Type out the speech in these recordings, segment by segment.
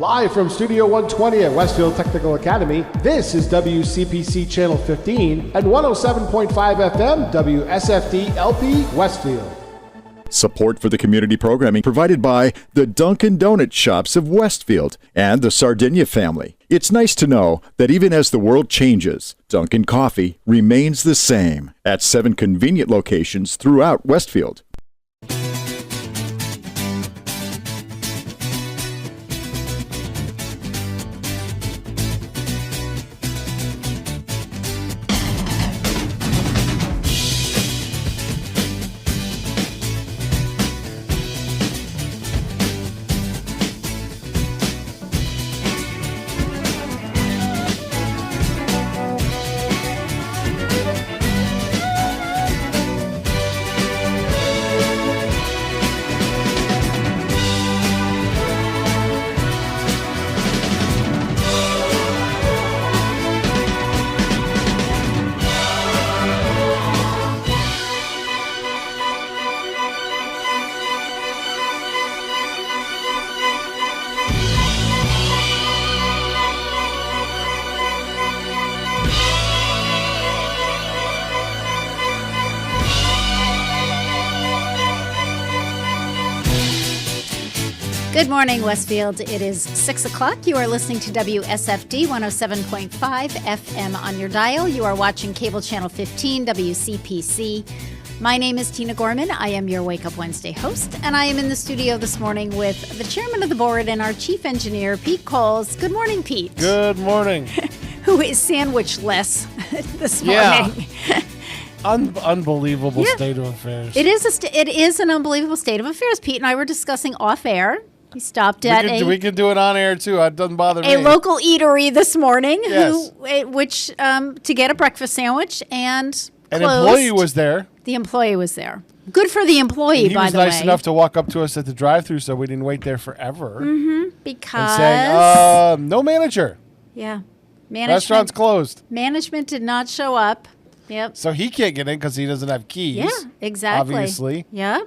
Live from Studio 120 at Westfield Technical Academy, this is WCPC Channel 15 and 107.5 FM WSFD-LP Westfield. Support for the community programming provided by the Dunkin' Donut Shops of Westfield and the Sardinia family. It's nice to know that even as the world changes, Dunkin' Coffee remains the same at 7 convenient locations throughout Westfield. Good morning, Westfield. It is 6 o'clock. You are listening to WSFD 107.5 FM on your dial. You are watching Cable Channel 15, WCPC. My name is Tina Gorman. I am your Wake Up Wednesday host, and I am in the studio this morning with the chairman of the board and our chief engineer, Pete Coles. Good morning, Pete. Good morning. Who is sandwichless this morning. Yeah. Unbelievable state of affairs. It is an unbelievable state of affairs. Pete and I were discussing off air. We stopped at we can do it on air too. It doesn't bother me. A local eatery this morning, yes. which to get a breakfast sandwich and an closed. Employee was there. The employee was there. Good for the employee, by the way. He was nice enough to walk up to us at the drive-thru, so we didn't wait there forever. Mm-hmm. Because and saying, no manager. Yeah, restaurant's closed. Management did not show up. Yep. So he can't get in because he doesn't have keys. Yeah, exactly. Obviously. Yeah.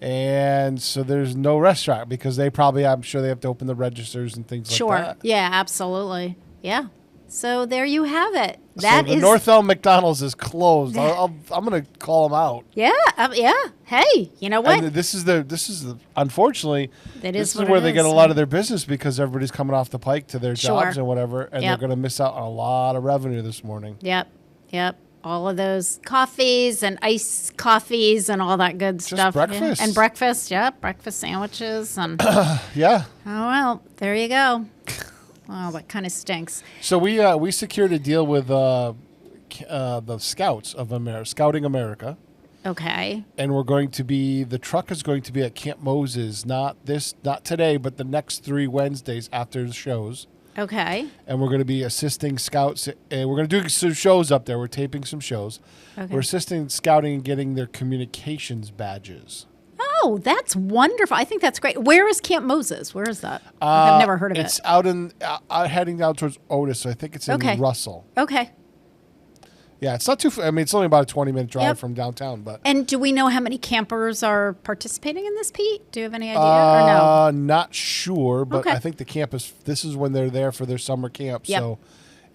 And so there's no restaurant because I'm sure they have to open the registers and things like that. Sure. Yeah, absolutely. Yeah. So there you have it. So the North Elm McDonald's is closed. I'm going to call them out. Yeah. Yeah. Hey, you know what? And this is unfortunately, this is where they get a lot of their business because everybody's coming off the pike to their jobs and whatever, and they're going to miss out on a lot of revenue this morning. Yep. All of those coffees and iced coffees and all that good stuff. Breakfast. Yeah. And breakfast, breakfast sandwiches. And yeah. Oh, well, there you go. Oh, that kind of stinks. So we secured a deal with the Scouts of America, Scouting America. Okay. And the truck is going to be at Camp Moses, not today, but the next 3 Wednesdays after the shows. Okay. And we're going to be assisting scouts. And we're going to do some shows up there. We're taping some shows. Okay. We're assisting scouting and getting their communications badges. Oh, that's wonderful. I think that's great. Where is Camp Moses? Where is that? I've never heard of it. It's out heading down towards Otis. So I think it's in Russell. Okay. Yeah, it's not too far. I mean, it's only about a 20-minute drive from downtown. But And do we know how many campers are participating in this, Pete? Do you have any idea or no? Not sure, but I think the campus, this is when they're there for their summer camp. Yep. So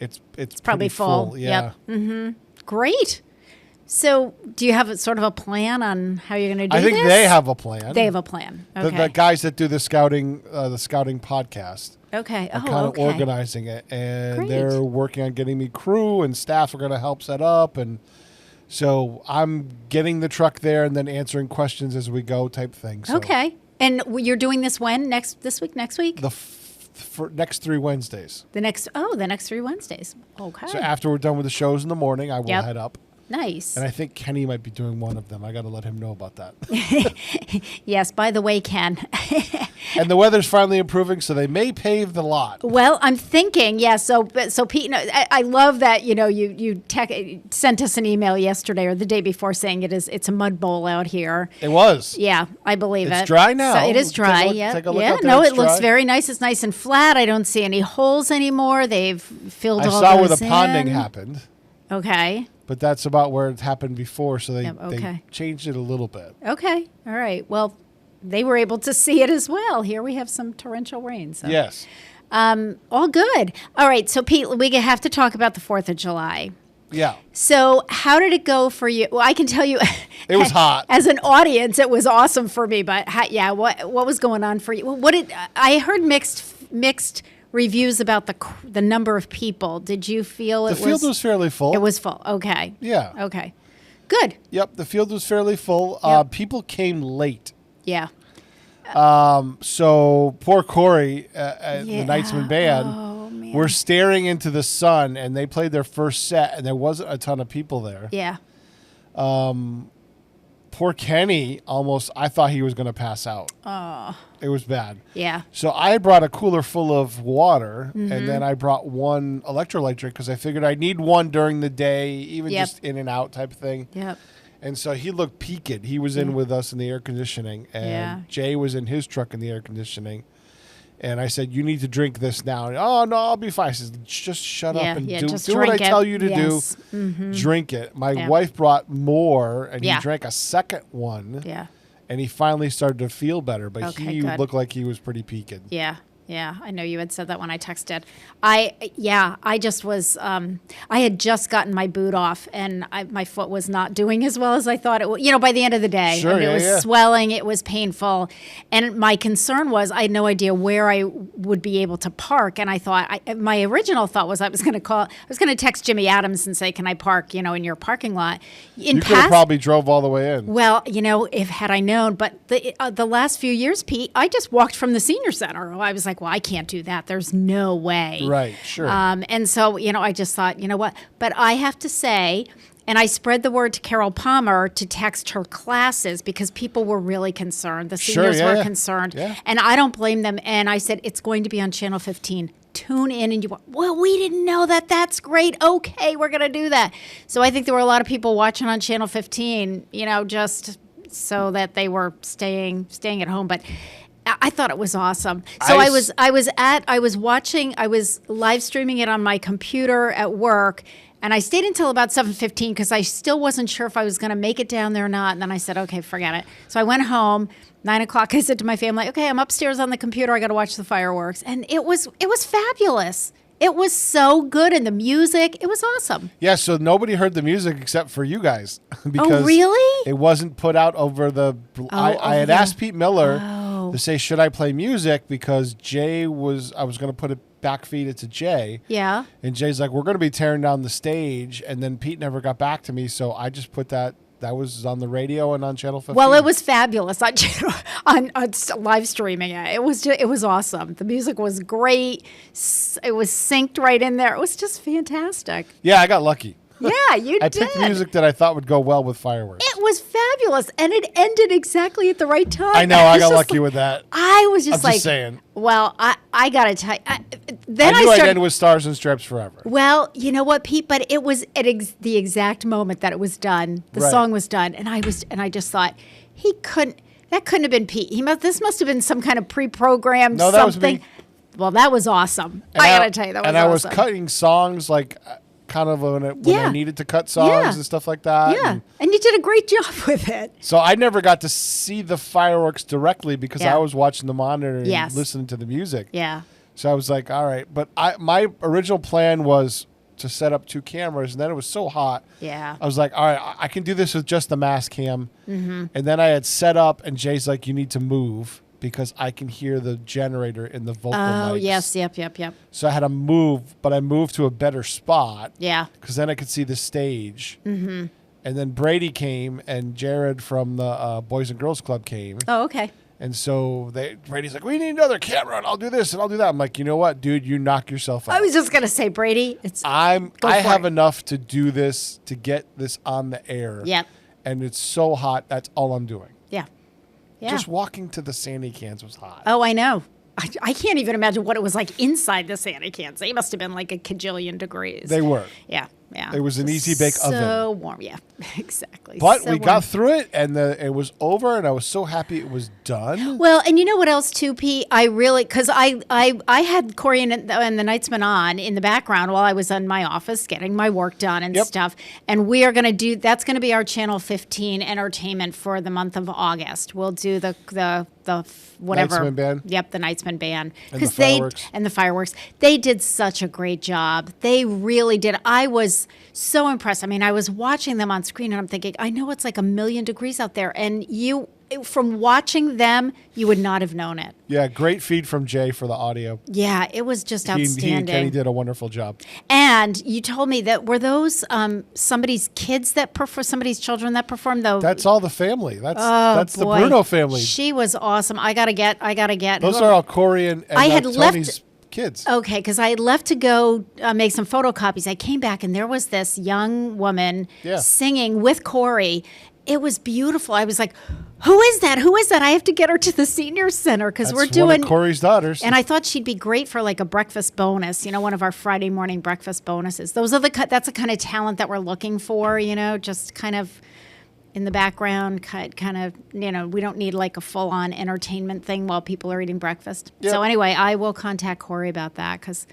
it's probably full. Yeah. Yep. Mm-hmm. Great. So do you have sort of a plan on how you're going to do this? I think they have a plan. They have a plan. Okay. The guys that do the scouting podcast. Okay. Are kind of organizing it, and Great. They're working on getting me crew, and staff are going to help set up, and so I'm getting the truck there and then answering questions as we go, type thing. So okay. And you're doing this when? This week? Next week? For next 3 Wednesdays. The next 3 Wednesdays. Okay. So after we're done with the shows in the morning, I will head up. Nice. And I think Kenny might be doing one of them. I got to let him know about that. Yes, by the way, Ken. And the weather's finally improving, so they may pave the lot. Well, I'm thinking, So Pete, I love that. You sent us an email yesterday or the day before saying it's a mud bowl out here. It was. Yeah, I believe it. It's dry now. So it is dry. Take a look yeah. out there. No, it's it looks dry. very nice. It's nice and flat. I don't see any holes anymore. They've filled all those in. I saw where the ponding happened. Okay. But that's about where it happened before, so they changed it a little bit. Okay. All right. Well, they were able to see it as well. Here we have some torrential rain. So. Yes. All good. All right. So, Pete, we have to talk about the 4th of July. Yeah. So how did it go for you? Well, I can tell you. It was hot. As an audience, it was awesome for me. But what was going on for you? I heard mixed reviews about the number of people. Did you feel the field was fairly full? It was full. Okay. Yeah. Okay. Good. Yep. The field was fairly full. Yep. People came late. Yeah. So poor Corey, the Knightsman Band, were staring into the sun, and they played their first set, and there wasn't a ton of people there. Yeah. Poor Kenny, I thought he was going to pass out. Oh. It was bad. Yeah. So I brought a cooler full of water, and then I brought one electrolyte drink because I figured I need one during the day, even just in and out type of thing. Yep. And so he looked peaked. He was in with us in the air conditioning, and Jay was in his truck in the air conditioning. And I said, you need to drink this now. And, oh, no, I'll be fine. I said, just shut up and do what I tell you to do. Mm-hmm. Drink it. My wife brought more, and he drank a second one. Yeah. And he finally started to feel better, but he good. looked like he was pretty peaked. Yeah. Yeah, I know you had said that when I texted. I just was, I had just gotten my boot off, and my foot was not doing as well as I thought it would, by the end of the day. Sure, it was swelling, it was painful. And my concern was I had no idea where I would be able to park. And I thought, my original thought was I was going to text Jimmy Adams and say, can I park, in your parking lot? You could have probably drove all the way in. Well, had I known, but the last few years, Pete, I just walked from the senior center. I was like, well, I can't do that. There's no way. Right, sure. And so, I just thought, what? But I have to say, and I spread the word to Carol Palmer to text her classes because people were really concerned. The seniors were concerned. Yeah. And I don't blame them. And I said, it's going to be on Channel 15. Tune in and we didn't know that. That's great. Okay, we're going to do that. So I think there were a lot of people watching on Channel 15, just so that they were staying at home. But I thought it was awesome. So I was live streaming it on my computer at work, and I stayed until about 7:15 because I still wasn't sure if I was going to make it down there or not. And then I said, okay, forget it. So I went home. 9 o'clock, I said to my family, okay, I'm upstairs on the computer. I got to watch the fireworks. And it was fabulous. It was so good, and the music, it was awesome. Yeah, so nobody heard the music except for you guys. Because really? It wasn't put out over the... I had asked Pete Miller to say, should I play music? Because I was going to put it backfeed it to Jay. Yeah. And Jay's like, we're going to be tearing down the stage. And then Pete never got back to me, so I just put that was on the radio and on Channel 15. Well, it was fabulous on live streaming it. It was awesome. The music was great. It was synced right in there. It was just fantastic. Yeah, I got lucky. Yeah, you I did. picked music that I thought would go well with fireworks. It was fabulous, and it ended exactly at the right time. I know, I got lucky with that. I was just I'm like, just saying. Well, I got to tell you. I knew I'd end with Stars and Stripes Forever. Well, you know what, Pete? But it was at the exact moment that it was done. The song was done, and I just thought that couldn't have been Pete. This must have been some kind of pre-programmed something. That was me. Well, that was awesome. I got to tell you, that was awesome. And I was cutting songs like... kind of when I needed to cut songs and stuff like that. Yeah, and you did a great job with it. So I never got to see the fireworks directly because I was watching the monitor and listening to the music. Yeah. So I was like, all right. But my original plan was to set up 2 cameras, and then it was so hot. Yeah. I was like, all right, I can do this with just the mass cam. Mm-hmm. And then I had set up, and Jay's like, you need to move because I can hear the generator in the vocal mics. Oh, yes. Yep. So I had to move, but I moved to a better spot. Yeah. Because then I could see the stage. Mm-hmm. And then Brady came, and Jared from the Boys and Girls Club came. Oh, okay. And so Brady's like, we need another camera, and I'll do this, and I'll do that. I'm like, you know what, dude? You knock yourself out. I was just going to say, Brady, I have enough to do this, to get this on the air. Yep. And it's so hot, that's all I'm doing. Yeah. Yeah. Just walking to the Sandy cans was hot. Oh, I know. I can't even imagine what it was like inside the Sandy cans. They must have been like a cajillion degrees. They were. Yeah. Yeah. It was an easy bake oven. So warm. Yeah, exactly. But we got through it, and it was over, and I was so happy it was done. Well, and you know what else too, Pete? Because I had Corey and the Knightsman on in the background while I was in my office getting my work done and stuff. And we are going to that's going to be our Channel 15 entertainment for the month of August. We'll do the whatever. Knightsman band. Yep, the Knightsman band. And the fireworks. And the fireworks. They did such a great job. They really did. I was so impressed. I mean, I was watching them on screen and I'm thinking, I know it's like 1,000,000 degrees out there. And from watching them, you would not have known it. Yeah, great feed from Jay for the audio. Yeah, it was just outstanding. He and Kenny did a wonderful job. And you told me that were those somebody's kids that somebody's children that performed though? That's all the family. That's the Bruno family. She was awesome. I gotta get. Those are all Corey and Tony's kids. Okay, because I had left to go make some photocopies. I came back and there was this young woman singing with Corey. It was beautiful. I was like, who is that? Who is that? I have to get her to the senior center because we're doing one of Corey's daughters. And I thought she'd be great for like a breakfast bonus, one of our Friday morning breakfast bonuses. That's the kind of talent that we're looking for, just kind of in the background, kind of, we don't need like a full-on entertainment thing while people are eating breakfast. Yep. So anyway, I will contact Corey about that because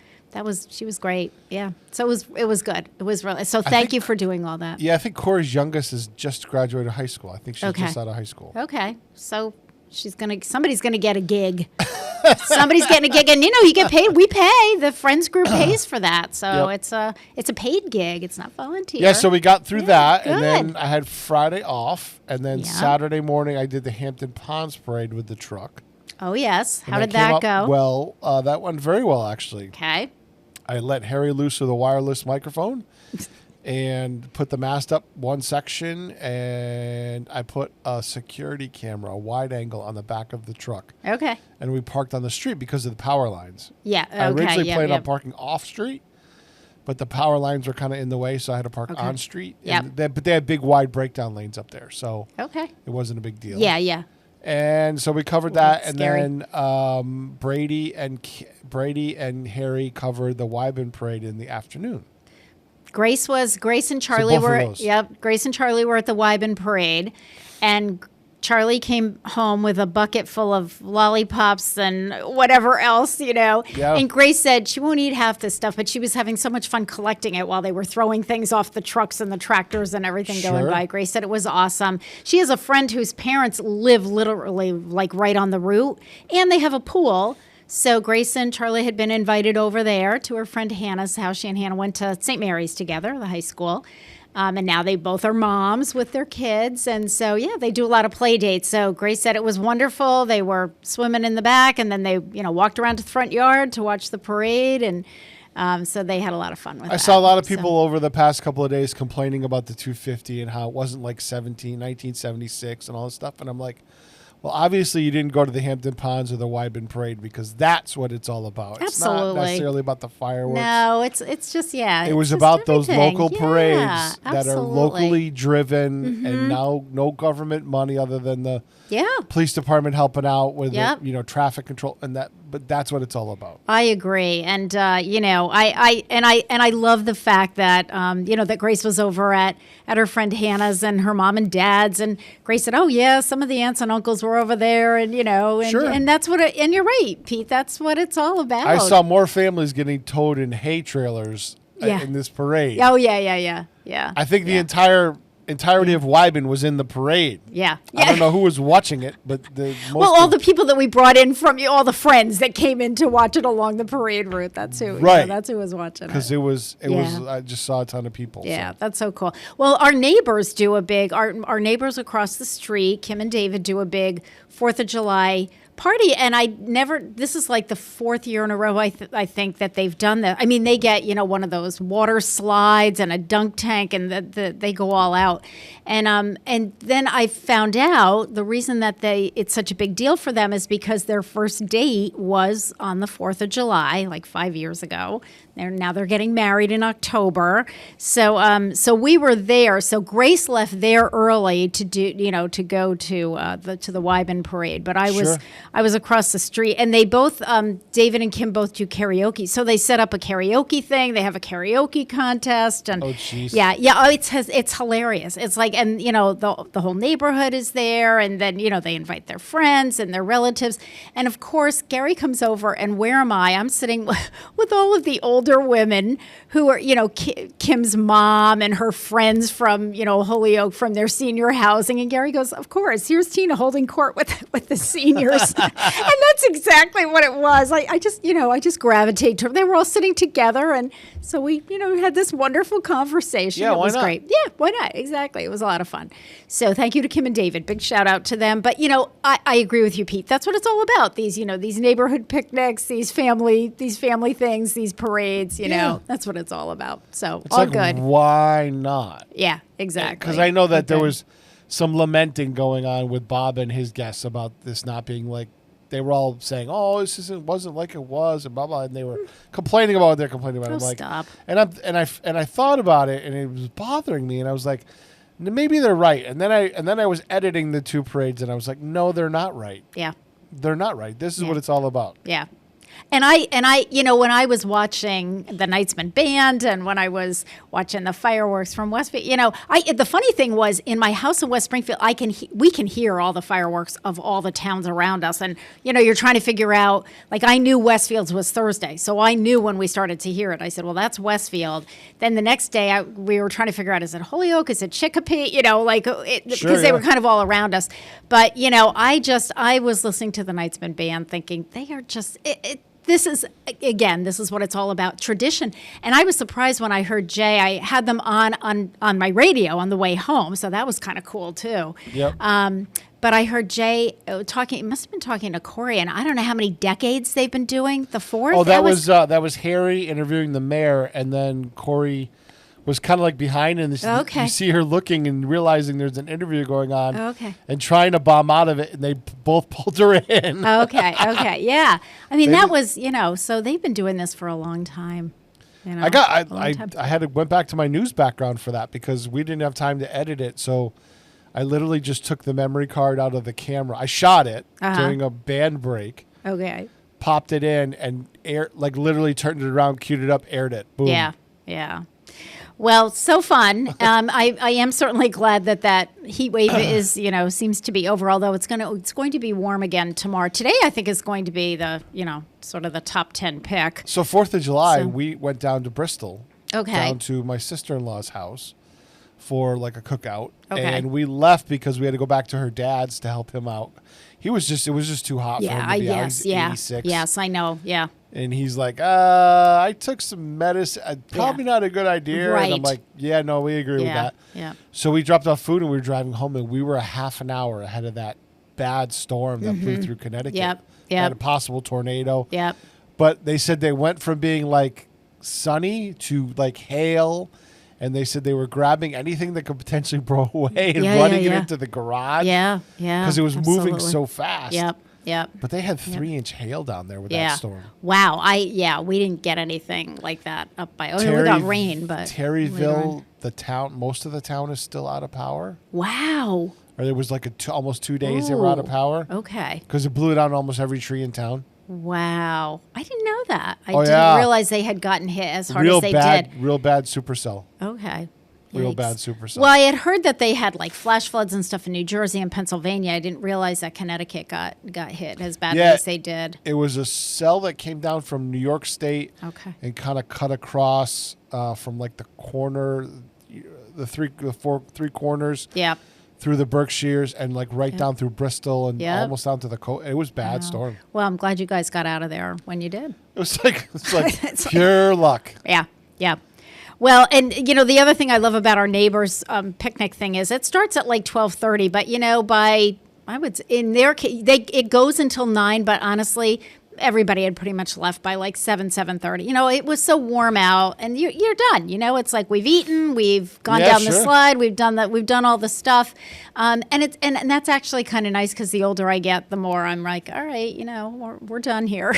she was great. Yeah. So it was good. It was really, so thank you for doing all that. Yeah. I think Corey's youngest has just graduated high school. I think she's just out of high school. Okay. So somebody's going to get a gig. Somebody's getting a gig, and you get paid. We pay. The Friends group pays for that, so it's a paid gig. It's not volunteer. Yeah, so we got through that, good. and then I had Friday off, and then Saturday morning I did the Hampton Ponds Parade with the truck. Oh yes, how And did that go? Well, that went very well actually. Okay. I let Harry loose with a wireless microphone. And put the mast up one section, and I put a security camera, a wide angle, on the back of the truck. Okay. And we parked on the street because of the power lines. Yeah. Okay. I originally planned on parking off street, but the power lines were kind of in the way, so I had to park on street. Yep. But they had big, wide breakdown lanes up there, so Okay. it wasn't a big deal. Yeah. Yeah. And so we covered that, and scary. then Brady and Harry covered the Wyben Parade in the afternoon. Grace and Charlie both of were those. Grace and Charlie were at the Wyben Parade, and Charlie came home with a bucket full of lollipops and whatever else, Yeah. And Grace said she won't eat half this stuff, but she was having so much fun collecting it while they were throwing things off the trucks and the tractors and everything going by. Grace said it was awesome. She has a friend whose parents live literally like right on the route, and they have a pool. So Grace and Charlie had been invited over there to her friend Hannah's house. She and Hannah went to St. Mary's together, the high school. And now they both are moms with their kids. And so, they do a lot of play dates. So Grace said it was wonderful. They were swimming in the back, and then they, walked around to the front yard to watch the parade. And so they had a lot of fun with it. I saw a lot of people over the past couple of days complaining about the 250 and how it wasn't like 1976 and all this stuff. And I'm like, well, obviously you didn't go to the Hampton Ponds or the Wyben Parade because that's what it's all about. Absolutely. It's not necessarily about the fireworks. No, it's just, It was about those local parades that are locally driven and now no government money other than the police department helping out with traffic control and that. But that's what it's all about. I agree, and I love the fact that that Grace was over at her friend Hannah's and her mom and dad's, and Grace said, "Oh yeah, some of the aunts and uncles were over there, and and that's what. And you're right, Pete. That's what it's all about." I saw more families getting towed in hay trailers in this parade. Oh yeah. I think the entirety of Wyben was in the parade. Yeah. I don't know who was watching it, but all the people that we brought in from all the friends that came in to watch it along the parade route. That's who. Right. That's who was watching it. Because it was. I just saw a ton of people. Yeah, that's so cool. Well, our neighbors do a big. Our neighbors across the street, Kim and David, do a big 4th of July party, and this is like the 4th year in a row I think that they've done that. I mean, they get one of those water slides and a dunk tank, and they go all out. And then I found out the reason that it's such a big deal for them is because their first date was on the 4th of July, like 5 years ago. They're getting married in October. So we were there. So Grace left there early to go to the Wyben Parade, but I was across the street, and they both, David and Kim both do karaoke. So they set up a karaoke thing. They have a karaoke contest, and yeah. Oh, it's hilarious. It's like, and the whole neighborhood is there, and then they invite their friends and their relatives, and of course Gary comes over, and where am I? I'm sitting with all of the older women who are Kim's mom and her friends from Holyoke from their senior housing, and Gary goes, of course, here's Tina holding court with the seniors. And that's exactly what it was. I just gravitate to them. They were all sitting together, and so we had this wonderful conversation. Yeah, it was why not? great. Yeah, why not? Exactly. It was a lot of fun. So thank you to Kim and David. Big shout out to them. But I agree with you, Pete. That's what it's all about. These these neighborhood picnics, these family things, these parades. That's what it's all about. So it's all like, good. Why not? Yeah, exactly. Because I know that there was some lamenting going on with Bob and his guests about this not being like. They were all saying, "Oh, this wasn't like it was," and blah blah, and they were complaining about what they're complaining about. I'm like, stop. And I thought about it, and it was bothering me, and I was like, maybe they're right. And then I was editing the two parades, and I was like, no, they're not right. Yeah, they're not right. This is what it's all about. Yeah. And I, when I was watching the Knightsman Band and when I was watching the fireworks from Westfield, the funny thing was in my house in West Springfield, we can hear all the fireworks of all the towns around us. And, you're trying to figure out, like I knew Westfield's was Thursday. So I knew when we started to hear it, I said, well, that's Westfield. Then the next day we were trying to figure out, is it Holyoke? Is it Chicopee? Because they were kind of all around us. But, I was listening to the Knightsman Band thinking they are just, this is what it's all about, tradition. And I was surprised when I heard Jay. I had them on my radio on the way home, so that was kind of cool too. Yep. But I heard Jay talking. It must have been talking to Corey, and I don't know how many decades they've been doing the fourth. Oh, that was Harry interviewing the mayor, and then Corey was kind of like behind, and you see her looking and realizing there's an interview going on, and trying to bomb out of it, and they both pulled her in. Okay, yeah. I mean, that was, so they've been doing this for a long time. I went back to my news background for that because we didn't have time to edit it, so I literally just took the memory card out of the camera. I shot it during a band break. Okay. Popped it in and literally turned it around, queued it up, aired it. Boom. Yeah. Well, so fun. I am certainly glad that heat wave is, seems to be over, although it's going to be warm again tomorrow. Today, I think is going to be the, sort of the top 10 pick. So 4th of July, we went down to Bristol. Okay. Down to my sister-in-law's house for like a cookout. Okay. And we left because we had to go back to her dad's to help him out. It was just too hot for him to be out. He's 86. Yes, I know. Yeah. And he's like, I took some medicine. Probably not a good idea. Right. And I'm like, yeah, no, we agree with that. Yeah. So we dropped off food and we were driving home, and we were a half an hour ahead of that bad storm that blew through Connecticut. Yep. Had a possible tornado. Yep. But they said they went from being like sunny to like hail. And they said they were grabbing anything that could potentially blow away and running it into the garage. Yeah. Because it was moving so fast. Yep. But they had 3-inch hail down there with that storm. Wow. We didn't get anything like that up by. We got rain, but Terryville, the town, most of the town is still out of power. Wow. Or there was like almost 2 days they were out of power. Okay. Because it blew down almost every tree in town. Wow. I didn't know that. I didn't realize they had gotten hit as hard as they did. Real bad supercell. Okay. Real bad supercell. Well, I had heard that they had like flash floods and stuff in New Jersey and Pennsylvania. I didn't realize that Connecticut got hit as badly as they did. It was a cell that came down from New York State and kind of cut across from like the corner, the three corners. Yep. Through the Berkshires and like down through Bristol and almost down to the coast. It was bad storm. Well, I'm glad you guys got out of there when you did. It was like pure luck. Yeah. Well, and the other thing I love about our neighbors' picnic thing is it starts at like 12:30, but by I would in their case it goes until 9. But honestly, everybody had pretty much left by like 7:30. It was so warm out, and you're done. It's like we've etten, we've gone down the slide, we've done all the stuff, and that's actually kind of nice because the older I get, the more I'm like, all right, we're done here.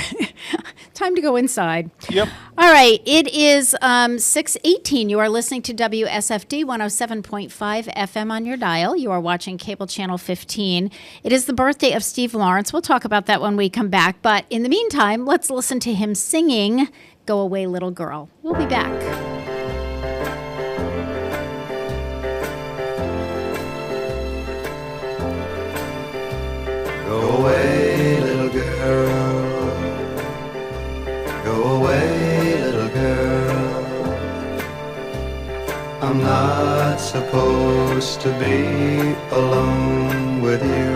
Time to go inside. Yep. All right, it is 6:18. You are listening to WSFD 107.5 FM on your dial. You are watching cable channel 15. It is the birthday of Steve Lawrence. We'll talk about that when we come back, but in the meantime, let's listen to him singing Go Away Little Girl. We'll be back. Go away, little girl. Go away, little girl. I'm not supposed to be alone with you.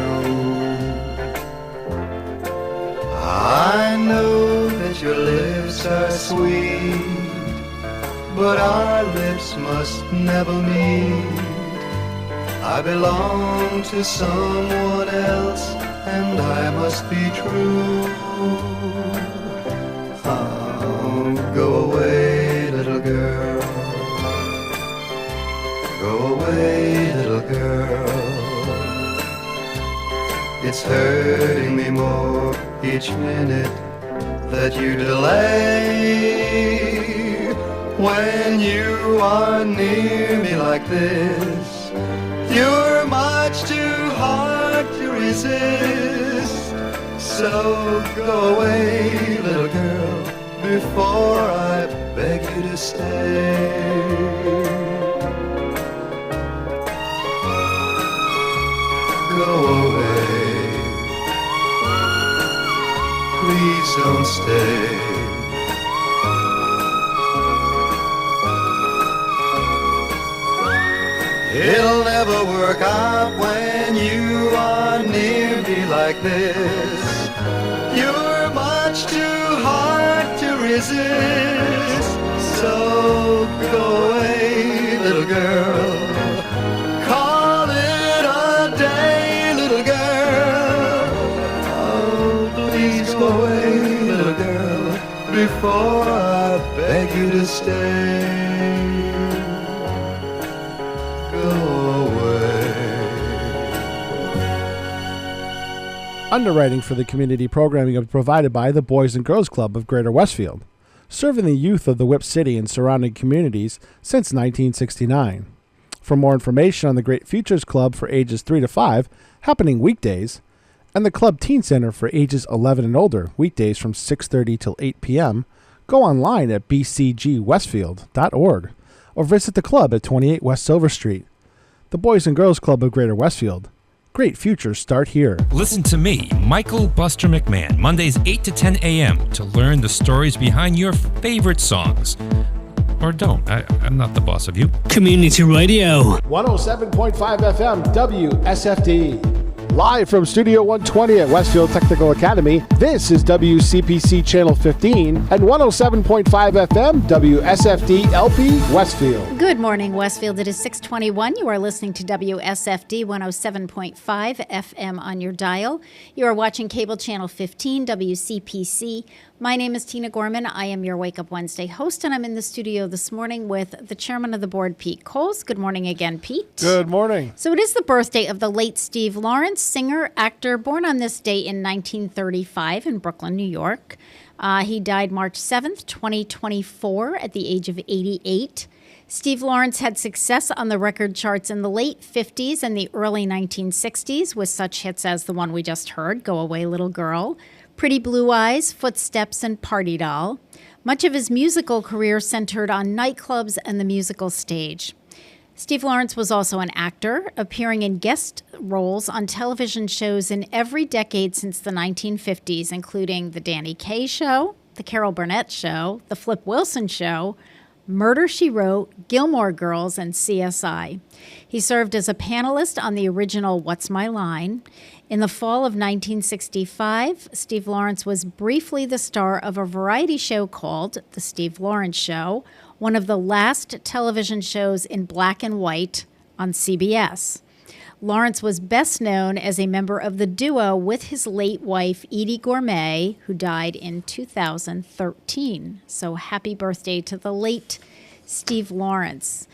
I know that your lips are sweet, but our lips must never meet. I belong to someone else, and I must be true. Oh, go away, little girl. Go away, little girl. It's hurting me more each minute that you delay. When you are near me like this, you're much too hard to resist. So go away, little girl, before I beg you to stay. Go away, please don't stay. It'll never work out when you are near me like this. You're much too hard to resist. So go away, little girl. Call it a day, little girl. Oh, please go away, little girl, before I beg you to stay. Underwriting for the community programming is provided by the Boys and Girls Club of Greater Westfield, serving the youth of the Whip City and surrounding communities since 1969. For more information on the Great Futures Club for ages 3 to 5, happening weekdays, and the Club Teen Center for ages 11 and older, weekdays from 6:30 till 8 p.m., go online at bcgwestfield.org or visit the club at 28 West Silver Street. The Boys and Girls Club of Greater Westfield. Great futures start here. Listen to me, Michael Buster McMahon, Mondays 8 to 10 a.m. to learn the stories behind your favorite songs. Or don't. I'm not the boss of you. Community Radio. 107.5 FM WSFD. Live from Studio 120 at Westfield Technical Academy, this is WCPC Channel 15 and 107.5 FM WSFD-LP Westfield. Good morning, Westfield. It is 6:21. You are listening to WSFD 107.5 FM on your dial. You are watching Cable Channel 15, WCPC. My name is Tina Gorman. I am your Wake Up Wednesday host, and I'm in the studio this morning with the chairman of the board, Pete Coles. Good morning again, Pete. Good morning. So it is the birthday of the late Steve Lawrence, singer, actor, born on this day in 1935 in Brooklyn, New York. He died March 7th, 2024 at the age of 88. Steve Lawrence had success on the record charts in the late 50s and the early 1960s with such hits as the one we just heard, Go Away Little Girl, Pretty Blue Eyes, Footsteps, and Party Doll. Much of his musical career centered on nightclubs and the musical stage. Steve Lawrence was also an actor, appearing in guest roles on television shows in every decade since the 1950s, including The Danny Kaye Show, The Carol Burnett Show, The Flip Wilson Show, Murder, She Wrote, Gilmore Girls, and CSI. He served as a panelist on the original What's My Line? In the fall of 1965, Steve Lawrence was briefly the star of a variety show called The Steve Lawrence Show, one of the last television shows in black and white on CBS. Lawrence was best known as a member of the duo with his late wife, Edie Gourmet, who died in 2013. So happy birthday to the late Steve Lawrence.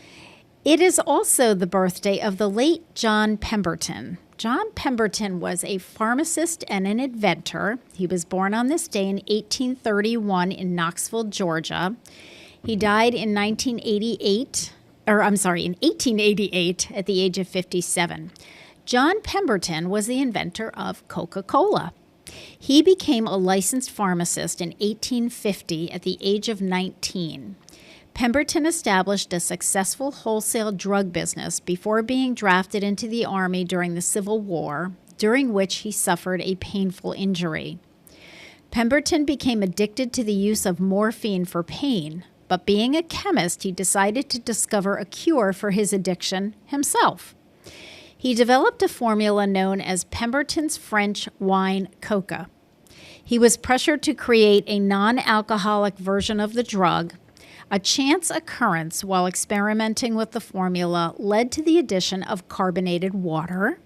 It is also the birthday of the late John Pemberton. John Pemberton was a pharmacist and an inventor. He was born on this day in 1831 in Knoxville, Georgia. He died in 1888 at the age of 57. John Pemberton was the inventor of Coca-Cola. He became a licensed pharmacist in 1850 at the age of 19. Pemberton established a successful wholesale drug business before being drafted into the Army during the Civil War, during which he suffered a painful injury. Pemberton became addicted to the use of morphine for pain, but being a chemist, he decided to discover a cure for his addiction himself. He developed a formula known as Pemberton's French wine coca. He was pressured to create a non-alcoholic version of the drug. A chance occurrence while experimenting with the formula led to the addition of carbonated water,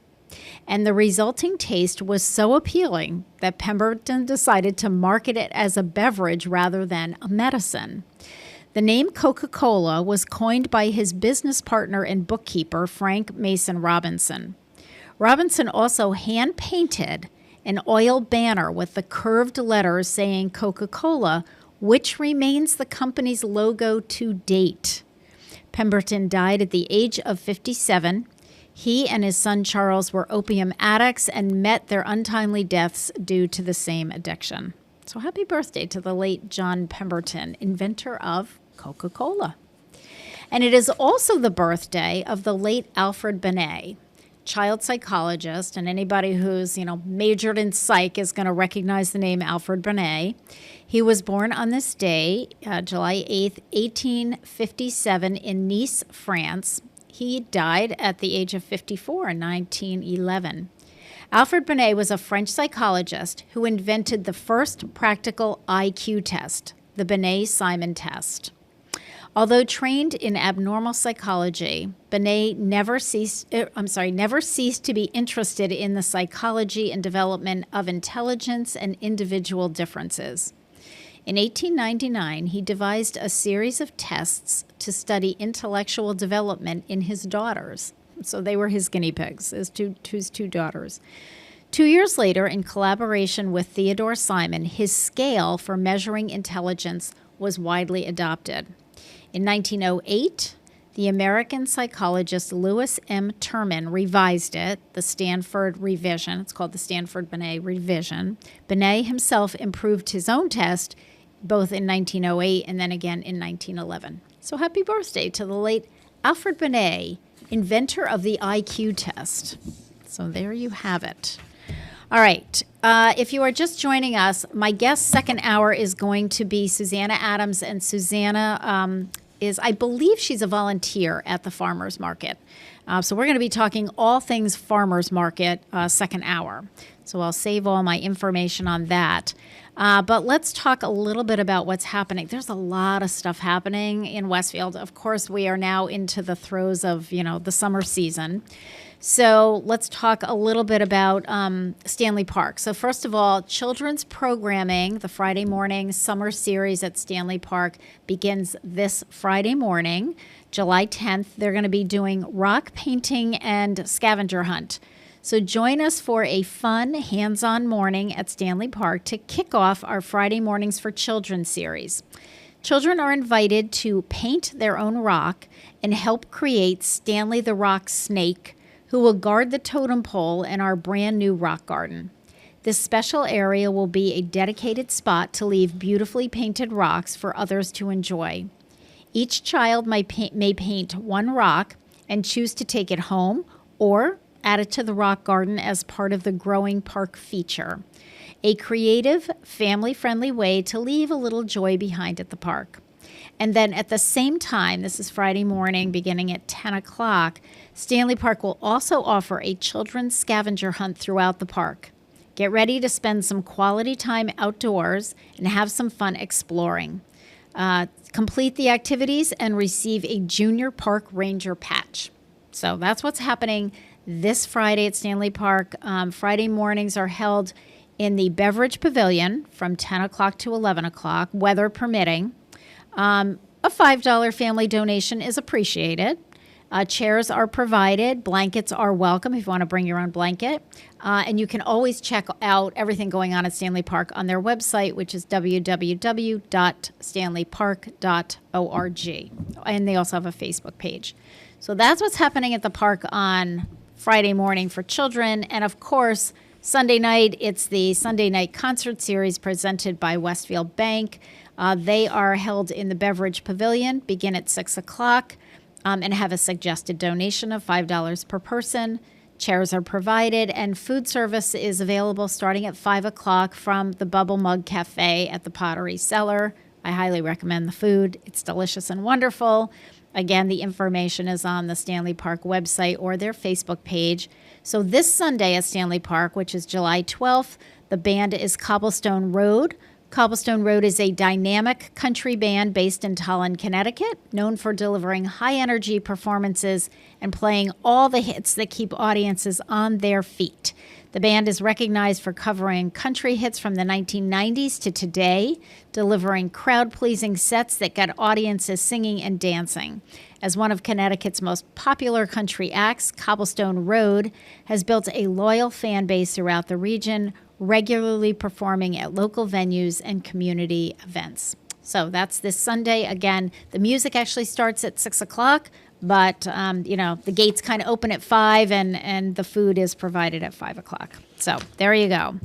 and the resulting taste was so appealing that Pemberton decided to market it as a beverage rather than a medicine. The name Coca-Cola was coined by his business partner and bookkeeper, Frank Mason Robinson. Robinson also hand-painted an oil banner with the curved letters saying Coca-Cola, which remains the company's logo to date. Pemberton died at the age of 57. He and his son Charles were opium addicts and met their untimely deaths due to the same addiction. So happy birthday to the late John Pemberton, inventor of Coca-Cola. And it is also the birthday of the late Alfred Binet, child psychologist, and anybody who's, majored in psych is going to recognize the name Alfred Binet. He was born on this day, July 8th, 1857 in Nice, France. He died at the age of 54 in 1911. Alfred Binet was a French psychologist who invented the first practical IQ test, the Binet-Simon test. Although trained in abnormal psychology, Binet never ceased to be interested in the psychology and development of intelligence and individual differences. In 1899, he devised a series of tests to study intellectual development in his daughters. So they were his guinea pigs, his two daughters. 2 years later, in collaboration with Theodore Simon, his scale for measuring intelligence was widely adopted. In 1908, the American psychologist Louis M. Terman revised it, the Stanford revision. It's called the Stanford-Binet revision. Binet himself improved his own test both in 1908 and then again in 1911. So happy birthday to the late Alfred Binet, inventor of the IQ test. So there you have it. All right. If you are just joining us, my guest second hour is going to be Susanna Adams, and Susanna I believe she's a volunteer at the farmers market. So we're going to be talking all things farmers market second hour. So I'll save all my information on that. But let's talk a little bit about what's happening. There's a lot of stuff happening in Westfield. Of course, we are now into the throes of, the summer season. So let's talk a little bit about Stanley Park. So first of all, children's programming, the Friday morning summer series at Stanley Park begins this Friday morning, July 10th. They're going to be doing rock painting and scavenger hunt. So join us for a fun, hands-on morning at Stanley Park to kick off our Friday Mornings for Children series. Children are invited to paint their own rock and help create Stanley the Rock Snake, who will guard the totem pole in our brand new rock garden. This special area will be a dedicated spot to leave beautifully painted rocks for others to enjoy. Each child may paint one rock and choose to take it home or add it to the rock garden as part of the Growing Park feature, a creative, family-friendly way to leave a little joy behind at the park. And then at the same time, this is Friday morning beginning at 10 o'clock, Stanley Park will also offer a children's scavenger hunt throughout the park. Get ready to spend some quality time outdoors and have some fun exploring. Complete the activities and receive a Junior Park Ranger patch. So that's what's happening this Friday at Stanley Park. Friday mornings are held in the Beverage Pavilion from 10 o'clock to 11 o'clock, weather permitting. A $5 family donation is appreciated. Chairs are provided. Blankets are welcome if you want to bring your own blanket. And you can always check out everything going on at Stanley Park on their website, which is www.stanleypark.org. And they also have a Facebook page. So that's what's happening at the park on Friday morning for children. And of course, Sunday night, it's the Sunday night concert series presented by Westfield Bank. They are held in the Beverage Pavilion, begin at 6 o'clock, and have a suggested donation of $5 per person. Chairs are provided, and food service is available starting at 5 o'clock from the Bubble Mug Cafe at the Pottery Cellar. I highly recommend the food. It's delicious and wonderful. Again, the information is on the Stanley Park website or their Facebook page. So this Sunday at Stanley Park, which is July 12th, the band is Cobblestone Road. Cobblestone Road is a dynamic country band based in Tolland, Connecticut, known for delivering high-energy performances and playing all the hits that keep audiences on their feet. The band is recognized for covering country hits from the 1990s to today, delivering crowd-pleasing sets that get audiences singing and dancing. As one of Connecticut's most popular country acts, Cobblestone Road has built a loyal fan base throughout the region, regularly performing at local venues and community events. So that's this Sunday. Again, the music actually starts at 6 o'clock. But, the gates kind of open at 5 and the food is provided at 5 o'clock. So there you go.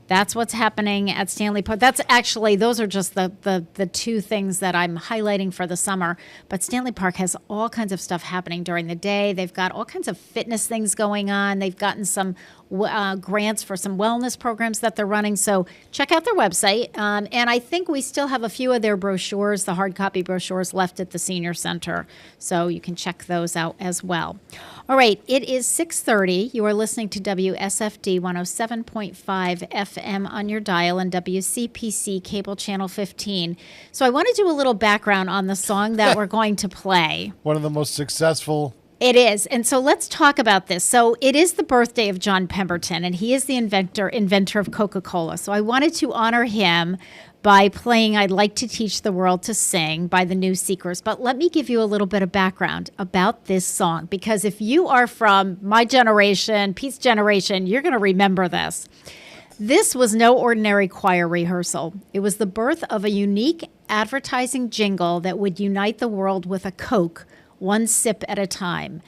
That's what's happening at Stanley Park. Those are just the two things that I'm highlighting for the summer. But Stanley Park has all kinds of stuff happening during the day. They've got all kinds of fitness things going on. They've gotten some grants for some wellness programs that they're running. So check out their website. And I think we still have a few of their brochures, the hard copy brochures, left at the Senior Center. So you can check those out as well. All right, it is 6:30. You are listening to WSFD 107.5 FM on your dial and WCPC cable channel 15. So I want to do a little background on the song that we're going to play. One of the most successful. It is. And so let's talk about this. So it is the birthday of John Pemberton, and he is the inventor of Coca-Cola. So I wanted to honor him by playing I'd Like to Teach the World to Sing by the New Seekers. But let me give you a little bit of background about this song, because if you are from my generation, Pete's generation, you're going to remember this. This was no ordinary choir rehearsal. It was the birth of a unique advertising jingle that would unite the world with a Coke, one sip at a time.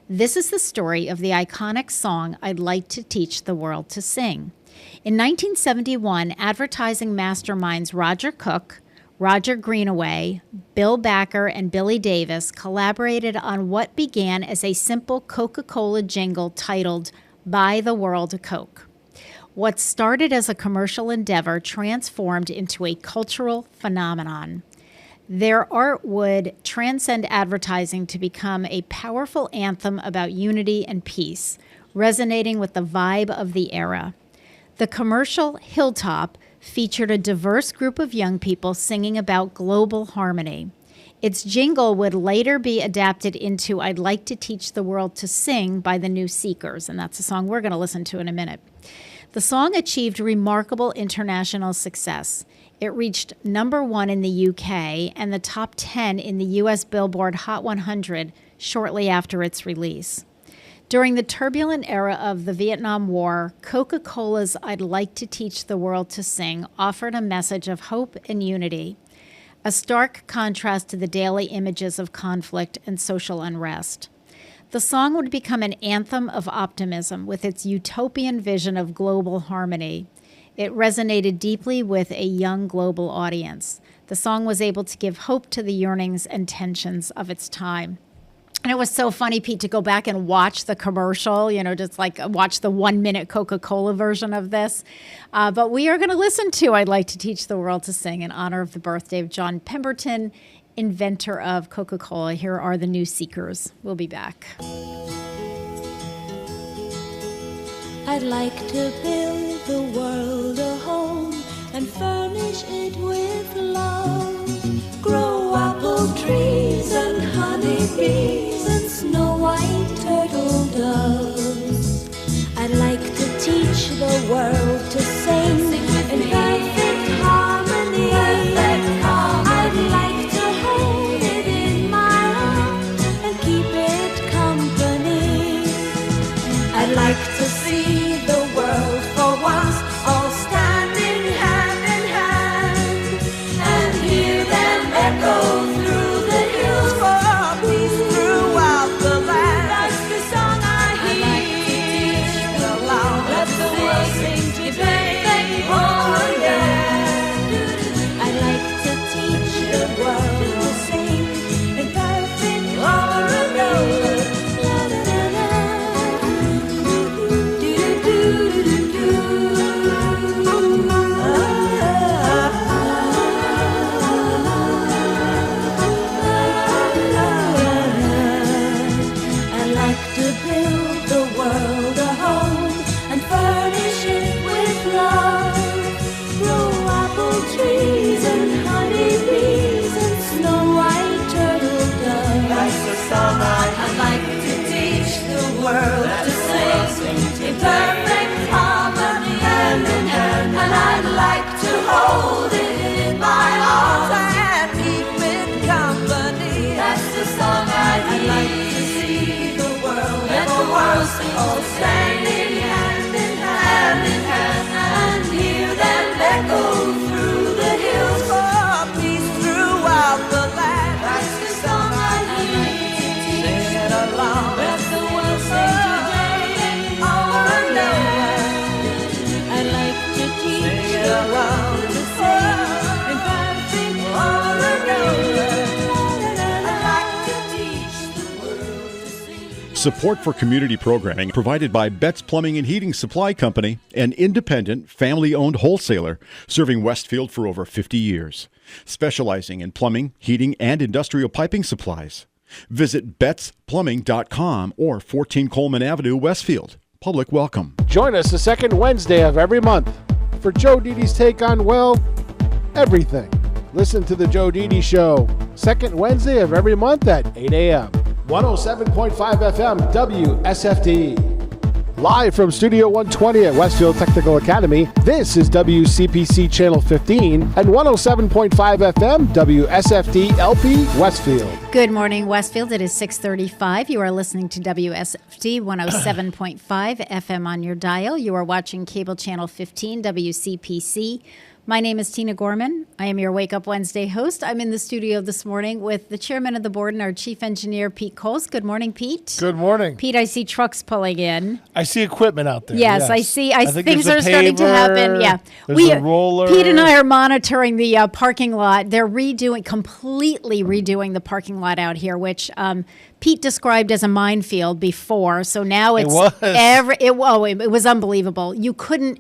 This is the story of the iconic song I'd Like to Teach the World to Sing. In 1971, advertising masterminds Roger Cook, Roger Greenaway, Bill Backer, and Billy Davis collaborated on what began as a simple Coca-Cola jingle titled Buy the World a Coke. What started as a commercial endeavor transformed into a cultural phenomenon. Their art would transcend advertising to become a powerful anthem about unity and peace, resonating with the vibe of the era. The commercial Hilltop featured a diverse group of young people singing about global harmony. Its jingle would later be adapted into I'd Like to Teach the World to Sing by the New Seekers, and that's a song we're going to listen to in a minute. The song achieved remarkable international success. It reached number 1 in the UK and the top 10 in the US Billboard Hot 100 shortly after its release. During the turbulent era of the Vietnam War, Coca-Cola's I'd Like to Teach the World to Sing offered a message of hope and unity, a stark contrast to the daily images of conflict and social unrest. The song would become an anthem of optimism with its utopian vision of global harmony. It resonated deeply with a young global audience. The song was able to give hope to the yearnings and tensions of its time. And it was so funny, Pete, to go back and watch the commercial, just like watch the 1-minute Coca-Cola version of this. But we are going to listen to I'd Like to Teach the World to Sing in honor of the birthday of John Pemberton, inventor of Coca-Cola. Here are the New Seekers. We'll be back. I'd like to build the world a home and furnish it with love. Grow apple trees and honey bees and snow white turtle doves. I'd like to teach the world to sing in perfect harmony. I'd like to hold it in my arms and keep it company. I'd like to see the world for once all standing hand in hand and hear them echo through the hills for peace throughout the land. That's the song I hear. Let the world sing today. Oh, Support for community programming provided by Betts Plumbing and Heating Supply Company, an independent, family-owned wholesaler serving Westfield for over 50 years, specializing in plumbing, heating, and industrial piping supplies. Visit bettsplumbing.com or 14 Coleman Avenue, Westfield. Public welcome. Join us the second Wednesday of every month for Joe Didi's take on, well, everything. Listen to The Joe Didi Show, second Wednesday of every month at 8 a.m. 107.5 FM WSFD. Live from Studio 120 at Westfield Technical Academy, this is WCPC Channel 15 and 107.5 FM WSFD-LP Westfield. Good morning, Westfield. It is 6:35. You are listening to WSFD 107.5 FM on your dial. You are watching Cable Channel 15 WCPC. My name is Tina Gorman. I am your Wake Up Wednesday host. I'm in the studio this morning with the chairman of the board and our chief engineer, Pete Coles. Good morning, Pete. Good morning. Pete, I see trucks pulling in. I see equipment out there. Yes. I see. I think things there's are a starting to happen. paver, Yeah. there's a roller. Pete and I are monitoring the parking lot. They're completely redoing the parking lot out here, which Pete described as a minefield before. So now it's it was unbelievable. You couldn't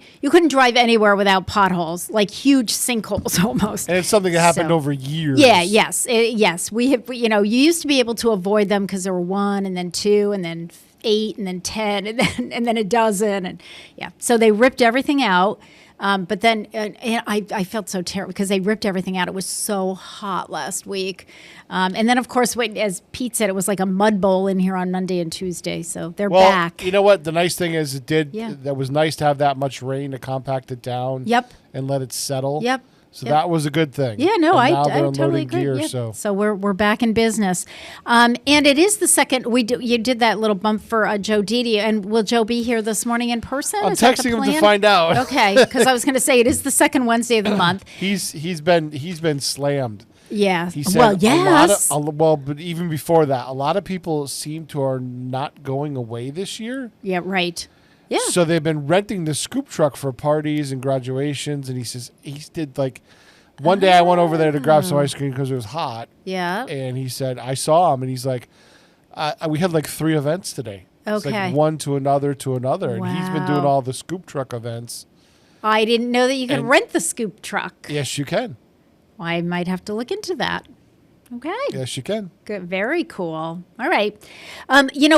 drive anywhere without potholes, like huge sinkholes almost. And it's something that happened over years. Yeah, yes. We have, you used to be able to avoid them because there were 1 and then 2 and then 8 and then 10 and then a dozen. And yeah, so they ripped everything out. But then and I felt so terrible because they ripped everything out. It was so hot last week. And then, of course, as Pete said, it was like a mud bowl in here on Monday and Tuesday. So they're back. You know what? The nice thing is that was nice to have that much rain to compact it down. Yep. And let it settle. Yep. So that was a good thing. Yeah, no, I totally agree. Gear, yeah. So we're back in business, and it is the second. You did that little bump for Joe Didi, and will Joe be here this morning in person? I'm texting him to find out. Okay, because I was going to say it is the second Wednesday of the month. He's been slammed. Yeah. He said well, yes. But even before that, a lot of people seem to are not going away this year. Yeah. Right. Yeah. So they've been renting the scoop truck for parties and graduations, and he says he did like one day I went over there to grab some ice cream because it was hot. Yeah. And he said I saw him, and he's like, we had like 3 events today. Okay. It's like one to another to another, wow. and he's been doing all the scoop truck events. I didn't know that you could rent the scoop truck. Yes, you can. I might have to look into that. Okay. Yes, you can. Good. Very cool. All right.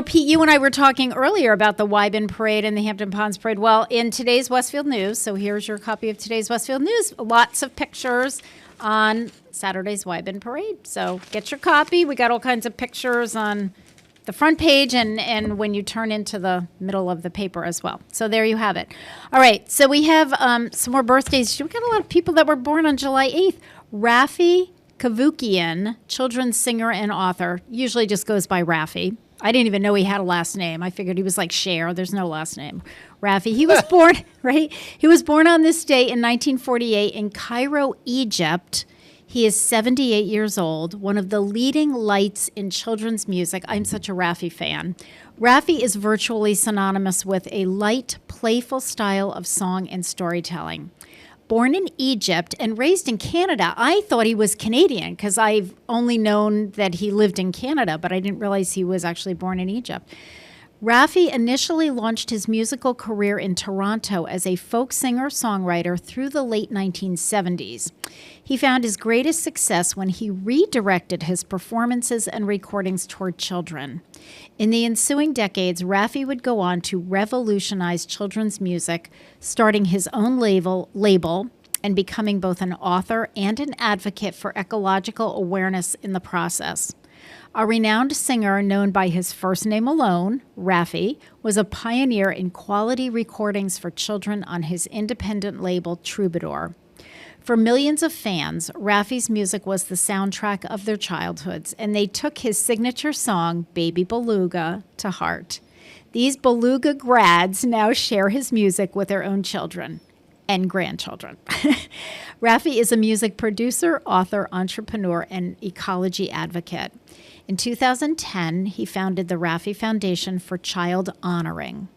Pete, you and I were talking earlier about the Wyben Parade and the Hampton Ponds Parade. Well, in today's Westfield News, so here's your copy of today's Westfield News, lots of pictures on Saturday's Wyben Parade. So get your copy. We got all kinds of pictures on the front page and when you turn into the middle of the paper as well. So there you have it. All right. So we have some more birthdays. We got a lot of people that were born on July 8th. Rafi Kavukian, children's singer and author, usually just goes by Rafi. I didn't even know he had a last name. I figured he was like Cher. There's no last name. Rafi. He was born, right? He was born on this day in 1948 in Cairo, Egypt. He is 78 years old, one of the leading lights in children's music. I'm such a Rafi fan. Rafi is virtually synonymous with a light, playful style of song and storytelling. Born in Egypt and raised in Canada. I thought he was Canadian because I've only known that he lived in Canada, but I didn't realize he was actually born in Egypt. Rafi initially launched his musical career in Toronto as a folk singer-songwriter through the late 1970s. He found his greatest success when he redirected his performances and recordings toward children. In the ensuing decades, Rafi would go on to revolutionize children's music, starting his own label and becoming both an author and an advocate for ecological awareness in the process. A renowned singer known by his first name alone, Rafi, was a pioneer in quality recordings for children on his independent label Troubadour. For millions of fans, Rafi's music was the soundtrack of their childhoods, and they took his signature song, Baby Beluga, to heart. These Beluga grads now share his music with their own children and grandchildren. Rafi is a music producer, author, entrepreneur, and ecology advocate. In 2010, he founded the Rafi Foundation for Child Honoring,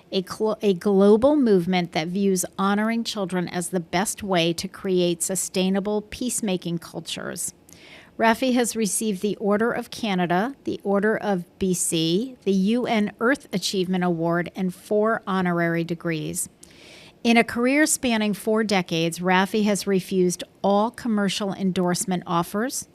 a global movement that views honoring children as the best way to create sustainable peacemaking cultures. Raffi has received the Order of Canada, the Order of BC, the UN Earth Achievement Award, and 4 honorary degrees. In a career spanning 4 decades, Raffi has refused all commercial endorsement offers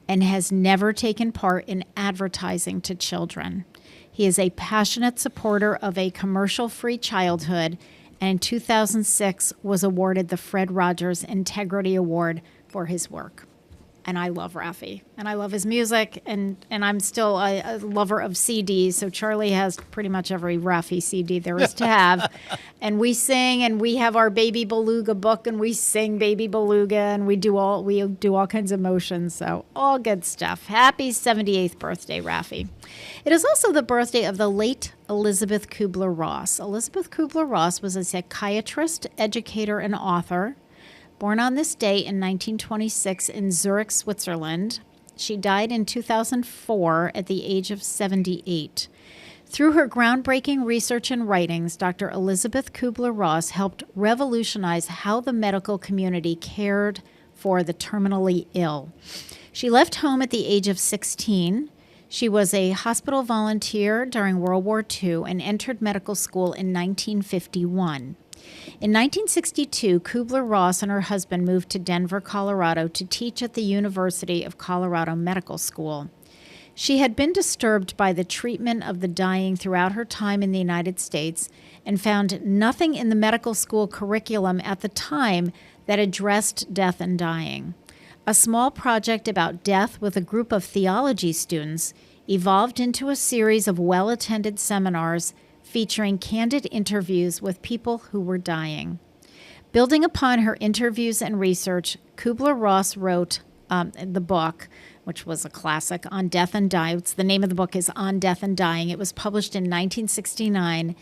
and has never taken part in advertising to children. He is a passionate supporter of a commercial-free childhood, and in 2006 was awarded the Fred Rogers Integrity Award for his work. And I love Raffi, and I love his music, and I'm still a lover of CDs, so Charlie has pretty much every Raffi CD there is to have. And we sing, and we have our Baby Beluga book, and we sing Baby Beluga, and we do all kinds of motions, so all good stuff. Happy 78th birthday, Raffi. It is also the birthday of the late Elizabeth Kubler-Ross. Elizabeth Kubler-Ross was a psychiatrist, educator, and author. Born on this day in 1926 in Zurich, Switzerland, she died in 2004 at the age of 78. Through her groundbreaking research and writings, Dr. Elizabeth Kubler-Ross helped revolutionize how the medical community cared for the terminally ill. She left home at the age of 16. She was a hospital volunteer during World War II and entered medical school in 1951. In 1962, Kubler-Ross and her husband moved to Denver, Colorado to teach at the University of Colorado Medical School. She had been disturbed by the treatment of the dying throughout her time in the United States and found nothing in the medical school curriculum at the time that addressed death and dying. A small project about death with a group of theology students evolved into a series of well-attended seminars featuring candid interviews with people who were dying. Building upon her interviews and research, Kubler-Ross wrote the book, which was a classic, On Death and Dying. The name of the book is On Death and Dying. It was published in 1969,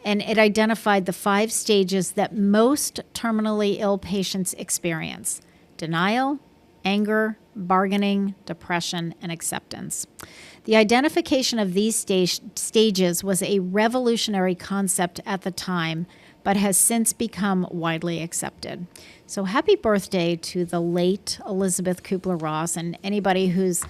and it identified the 5 stages that most terminally ill patients experience: denial, anger, bargaining, depression, and acceptance. The identification of these stages was a revolutionary concept at the time, but has since become widely accepted. So happy birthday to the late Elizabeth Kubler-Ross, and anybody who's,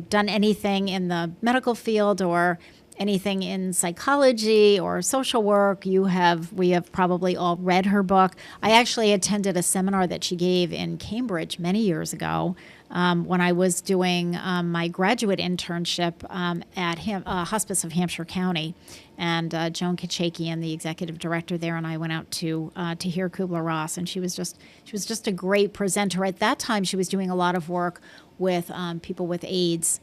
done anything in the medical field or anything in psychology or social work. We have probably all read her book. I actually attended a seminar that she gave in Cambridge many years ago when I was doing my graduate internship at Hospice of Hampshire County. And Joan Kachakian, the executive director there, and I went out to hear Kubler-Ross, and she was just a great presenter. At that time, she was doing a lot of work with people with AIDS,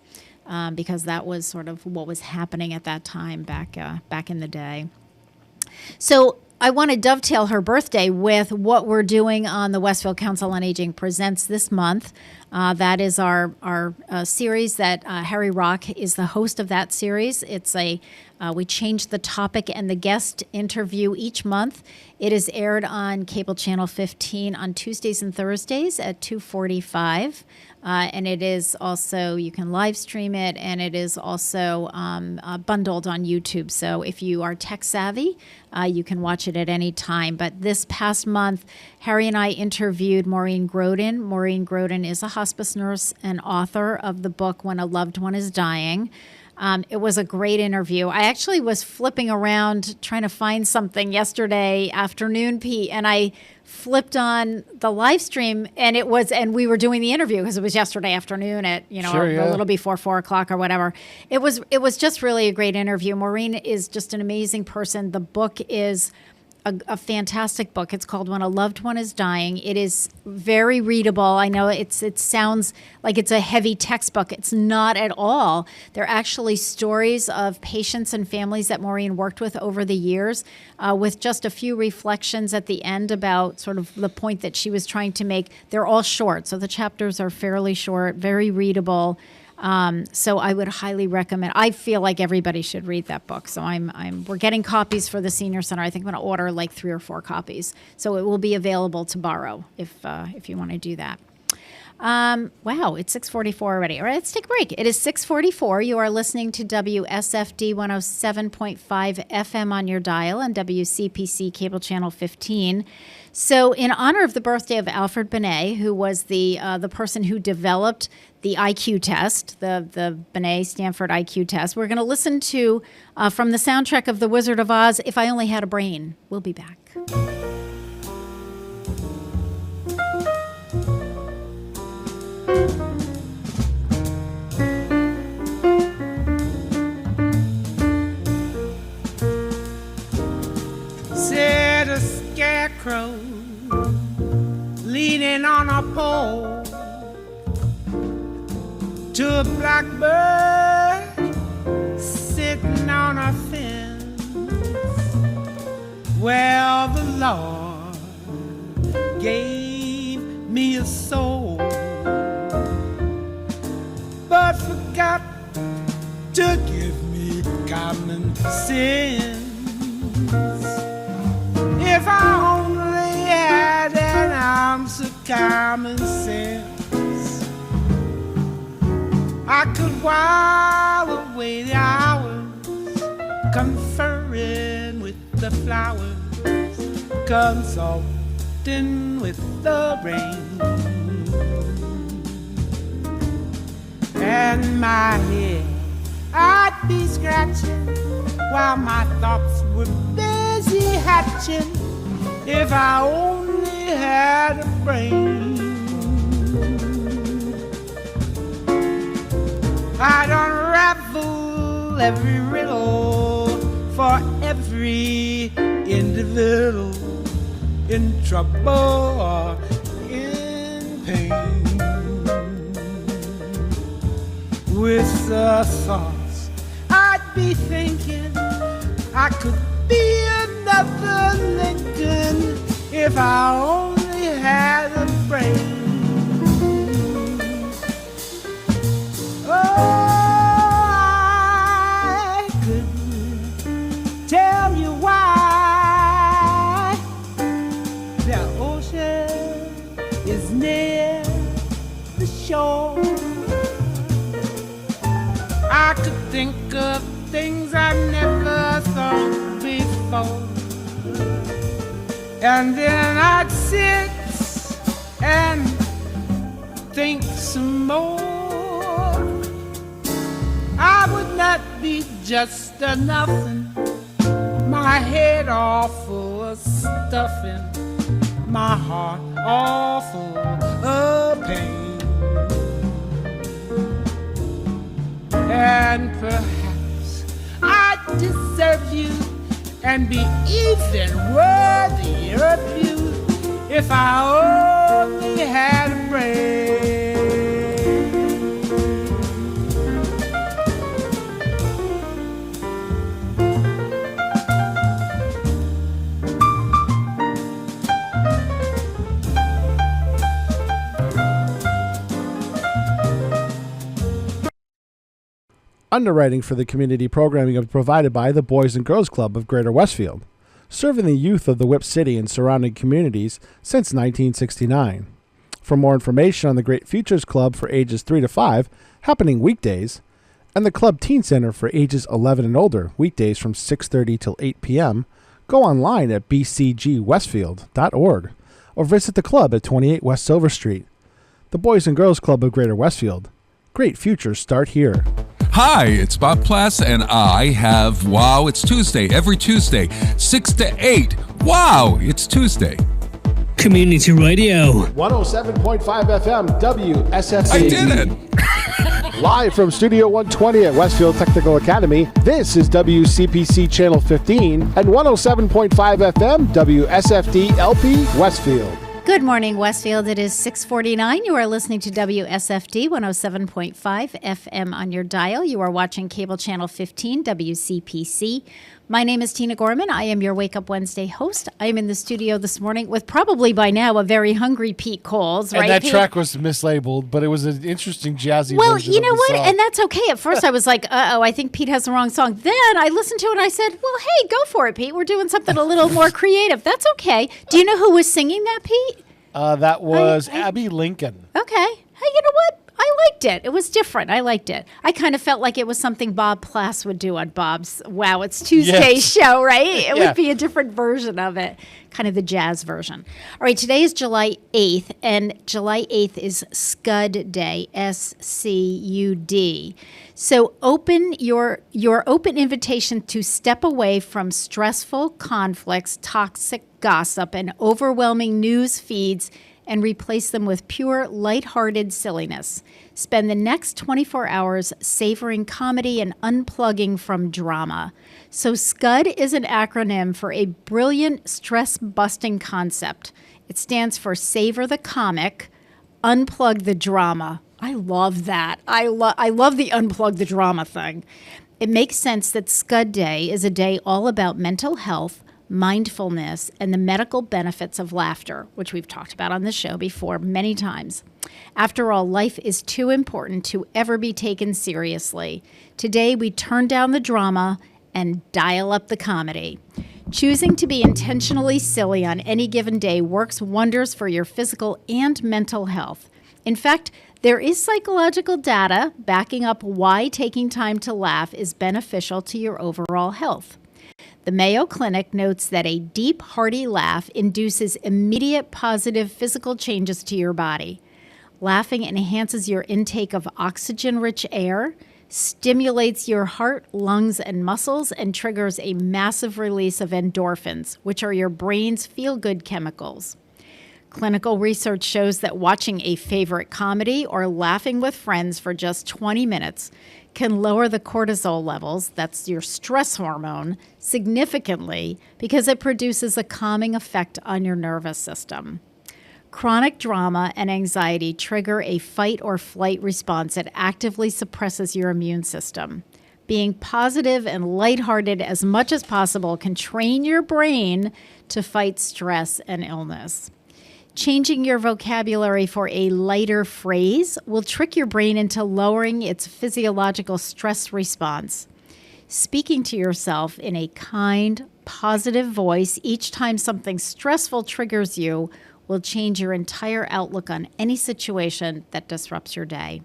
because that was sort of what was happening at that time back in the day. So I want to dovetail her birthday with what we're doing on the Westfield Council on Aging Presents this month. That is our series that Harry Rock is the host of that series. We change the topic and the guest interview each month. It is aired on cable channel 15 on Tuesdays and Thursdays at 2:45. And it is also, you can live stream it, and it is also bundled on YouTube. So if you are tech savvy, you can watch it at any time. But this past month, Harry and I interviewed Maureen Groden. Maureen Groden is a hospice nurse and author of the book When a Loved One is Dying. It was a great interview. I actually was flipping around trying to find something yesterday afternoon, Pete, and I flipped on the live stream, and we were doing the interview because it was yesterday afternoon at a little before 4:00 or whatever. It was just really a great interview. Maureen is just an amazing person. The book is a fantastic book. It's called When a Loved One is Dying. It is very readable. I know it sounds like it's a heavy textbook. It's not at all. They're actually stories of patients and families that Maureen worked with over the years, with just a few reflections at the end about sort of the point that she was trying to make. They're all short, so the chapters are fairly short, very readable. So I would highly recommend. I feel like everybody should read that book. So we're getting copies for the Senior Center. I think I'm going to order like 3 or 4 copies. So it will be available to borrow if you want to do that. Wow, it's 6:44 already. All right, let's take a break. It is 6:44. You are listening to WSFD 107.5 FM on your dial and WCPC cable channel 15. So in honor of the birthday of Alfred Binet, who was the person who developed the IQ test, the Binet-Stanford IQ test, we're going to listen to, from the soundtrack of The Wizard of Oz, If I Only Had a Brain. We'll be back. Said a scarecrow leaning on a pole to a blackbird sitting on a fence. Well, the Lord gave me a soul, but forgot to give me common sense. If I only had an ounce of common sense, I could while away the hours, conferring with the flowers, consulting with the rain. And my head I'd be scratching while my thoughts were busy hatching. If I only had a brain, I'd unravel every riddle for every individual in trouble or in pain. With the thoughts I'd be thinking I could be another Lincoln if I only had a brain. Oh, I could tell you why the ocean is near the shore. I could think of things I never thought before, and then I'd sit and think some more. I would not be just a nothing, my head all full of stuffing, my heart all full of pain. And perhaps I'd deserve you and be even worthier of you if I only had a brain. Underwriting for the community programming is provided by the Boys and Girls Club of Greater Westfield, serving the youth of the Whip City and surrounding communities since 1969. For more information on the Great Futures Club for ages 3 to 5, happening weekdays, and the Club Teen Center for ages 11 and older, weekdays from 6:30 till 8 p.m., go online at bcgwestfield.org or visit the club at 28 West Silver Street. The Boys and Girls Club of Greater Westfield. Great futures start here. Hi, it's Bob Plass, and I have Wow, It's Tuesday, every Tuesday, 6 to 8. Wow, it's Tuesday. Community Radio. 107.5 FM, WSFD. I did it! Live from Studio 120 at Westfield Technical Academy, this is WCPC Channel 15 and 107.5 FM, WSFD-LP, Westfield. Good morning, Westfield. It is 6:49. You are listening to WSFD 107.5 FM on your dial. You are watching cable channel 15, WCPC. My name is Tina Gorman. I am your Wake Up Wednesday host. I am in the studio this morning with probably by now a very hungry Pete Coles, right? And that Pete? track was mislabeled, but it was an interesting jazzy version. Well, you know of the what? song. And that's okay. At first I was like, uh-oh, I think Pete has the wrong song. Then I listened to it and I said, well, hey, go for it, Pete. We're doing something a little more creative. That's okay. Do you know who was singing that, Pete? That was Abby Lincoln. Okay. Okay. Hey, you know what? I liked it. It was different. I liked it. I kind of felt like it was something Bob Plass would do on Bob's Wow, It's Tuesday show, right? It would be a different version of it, kind of the jazz version. All right, today is July 8th, and July 8th is Scud Day, SCUD. So open your open invitation to step away from stressful conflicts, toxic gossip, and overwhelming news feeds and replace them with pure, lighthearted silliness. Spend the next 24 hours savoring comedy and unplugging from drama. So SCUD is an acronym for a brilliant stress-busting concept. It stands for Savor the Comic, Unplug the Drama. I love that. I love the unplug the drama thing. It makes sense that Scud Day is a day all about mental health, mindfulness, and the medical benefits of laughter, which we've talked about on this show before many times. After all, life is too important to ever be taken seriously. Today, we turn down the drama and dial up the comedy. Choosing to be intentionally silly on any given day works wonders for your physical and mental health. In fact, there is psychological data backing up why taking time to laugh is beneficial to your overall health. The Mayo Clinic notes that a deep, hearty laugh induces immediate positive physical changes to your body. Laughing enhances your intake of oxygen-rich air, stimulates your heart, lungs, and muscles, and triggers a massive release of endorphins, which are your brain's feel-good chemicals. Clinical research shows that watching a favorite comedy or laughing with friends for just 20 minutes can lower the cortisol levels, that's your stress hormone, significantly because it produces a calming effect on your nervous system. Chronic drama and anxiety trigger a fight or flight response that actively suppresses your immune system. Being positive and lighthearted as much as possible can train your brain to fight stress and illness. Changing your vocabulary for a lighter phrase will trick your brain into lowering its physiological stress response. Speaking to yourself in a kind, positive voice each time something stressful triggers you will change your entire outlook on any situation that disrupts your day.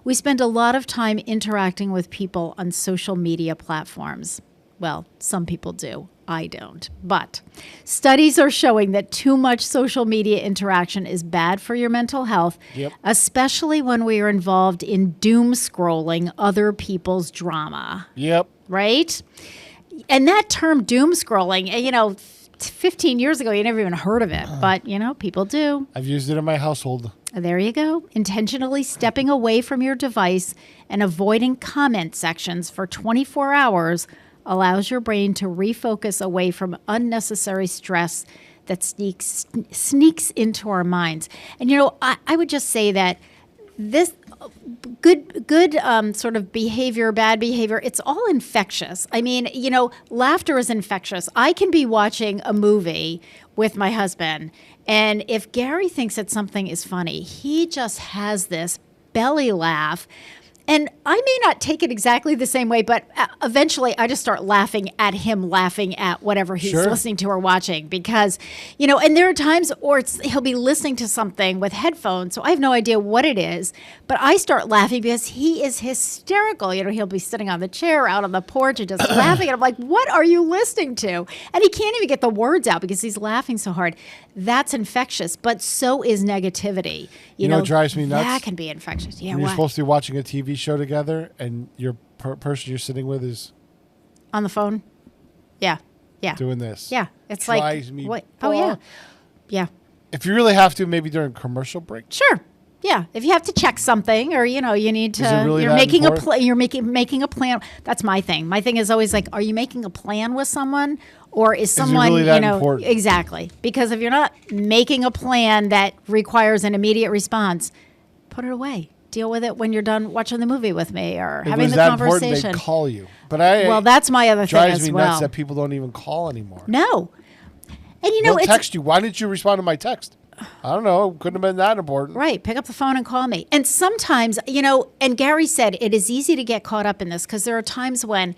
We spend a lot of time interacting with people on social media platforms. Well, some people do. I don't. But studies are showing that too much social media interaction is bad for your mental health, especially when we are involved in doom scrolling other people's drama. Right? And that term doom scrolling, 15 years ago, you never even heard of it. But, people do. I've used it in my household. There you go. Intentionally stepping away from your device and avoiding comment sections for 24 hours allows your brain to refocus away from unnecessary stress that sneaks into our minds. And, I would just say that this good sort of behavior, bad behavior, it's all infectious. I mean, laughter is infectious. I can be watching a movie with my husband, and if Gary thinks that something is funny, he just has this belly laugh. And I may not take it exactly the same way, but eventually I just start laughing at him, laughing at whatever he's listening to or watching because, and there are times or he'll be listening to something with headphones, so I have no idea what it is, but I start laughing because he is hysterical. He'll be sitting on the chair out on the porch and just laughing, and I'm like, what are you listening to? And he can't even get the words out because he's laughing so hard. That's infectious, but so is negativity. You know what drives me nuts? That can be infectious. Yeah, You're supposed to be watching a TV show together, and your person you're sitting with is on the phone. Yeah, doing this. Yeah, it's drives like me. What? Oh yeah. If you really have to, maybe during commercial break. Sure. Yeah, if you have to check something, or you need to, really you're making important? A plan. You're making a plan. That's my thing. My thing is always like, are you making a plan with someone, or is someone really that important? Exactly? Because if you're not making a plan that requires an immediate response, put it away. Deal with it when you're done watching the movie with me or having the conversation. Important, they call you. But that's my other thing as well. Drives me nuts that people don't even call anymore. No, and they'll text you. Why didn't you respond to my text? I don't know. Couldn't have been that important. Right. Pick up the phone and call me. And sometimes, and Gary said it is easy to get caught up in this because there are times when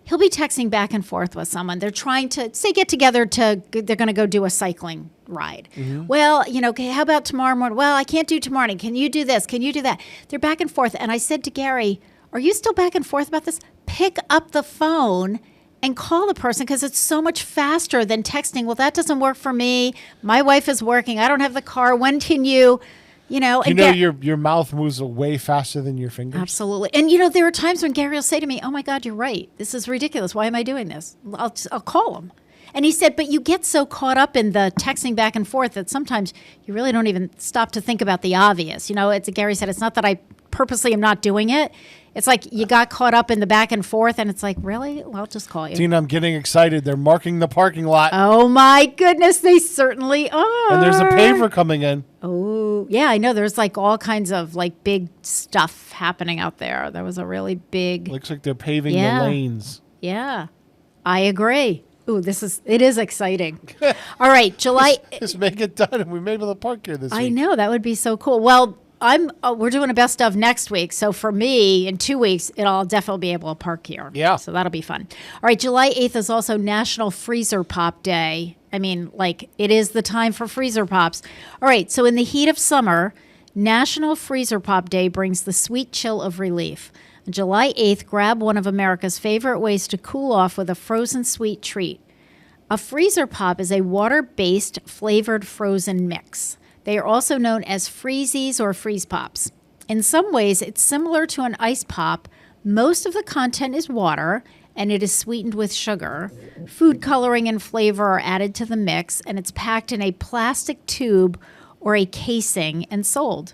he'll be texting back and forth with someone. They're trying to, say, get together they're going to go do a cycling ride. Mm-hmm. Well, okay, how about tomorrow morning? Well, I can't do tomorrow morning. Can you do this? Can you do that? They're back and forth. And I said to Gary, are you still back and forth about this? Pick up the phone and call the person, because it's so much faster than texting. Well, that doesn't work for me. My wife is working. I don't have the car. When can you... your mouth moves way faster than your fingers. Absolutely. And, there are times when Gary will say to me, oh, my God, you're right. This is ridiculous. Why am I doing this? I'll call him. And he said, but you get so caught up in the texting back and forth that sometimes you really don't even stop to think about the obvious. Gary said, it's not that I purposely am not doing it. It's like you got caught up in the back and forth, and it's like, really? Well, I'll just call you. Tina, I'm getting excited. They're marking the parking lot. Oh, my goodness. They certainly are. And there's a paver coming in. Oh, yeah, I know. There's all kinds of big stuff happening out there. There was a really big... Looks like they're paving the lanes. Yeah, I agree. Ooh, it is exciting. All right, July... Just make it done, and we may be able to park here this week. I know, that would be so cool. Well, we're doing a best of next week. So for me, in 2 weeks, I'll definitely be able to park here. Yeah. So that'll be fun. All right. July 8th is also National Freezer Pop Day. I mean, it is the time for freezer pops. All right. So in the heat of summer, National Freezer Pop Day brings the sweet chill of relief. On July 8th, grab one of America's favorite ways to cool off with a frozen sweet treat. A freezer pop is a water-based flavored frozen mix. They are also known as freezies or freeze pops. In some ways, it's similar to an ice pop. Most of the content is water, and it is sweetened with sugar. Food coloring and flavor are added to the mix, and it's packed in a plastic tube or a casing and sold.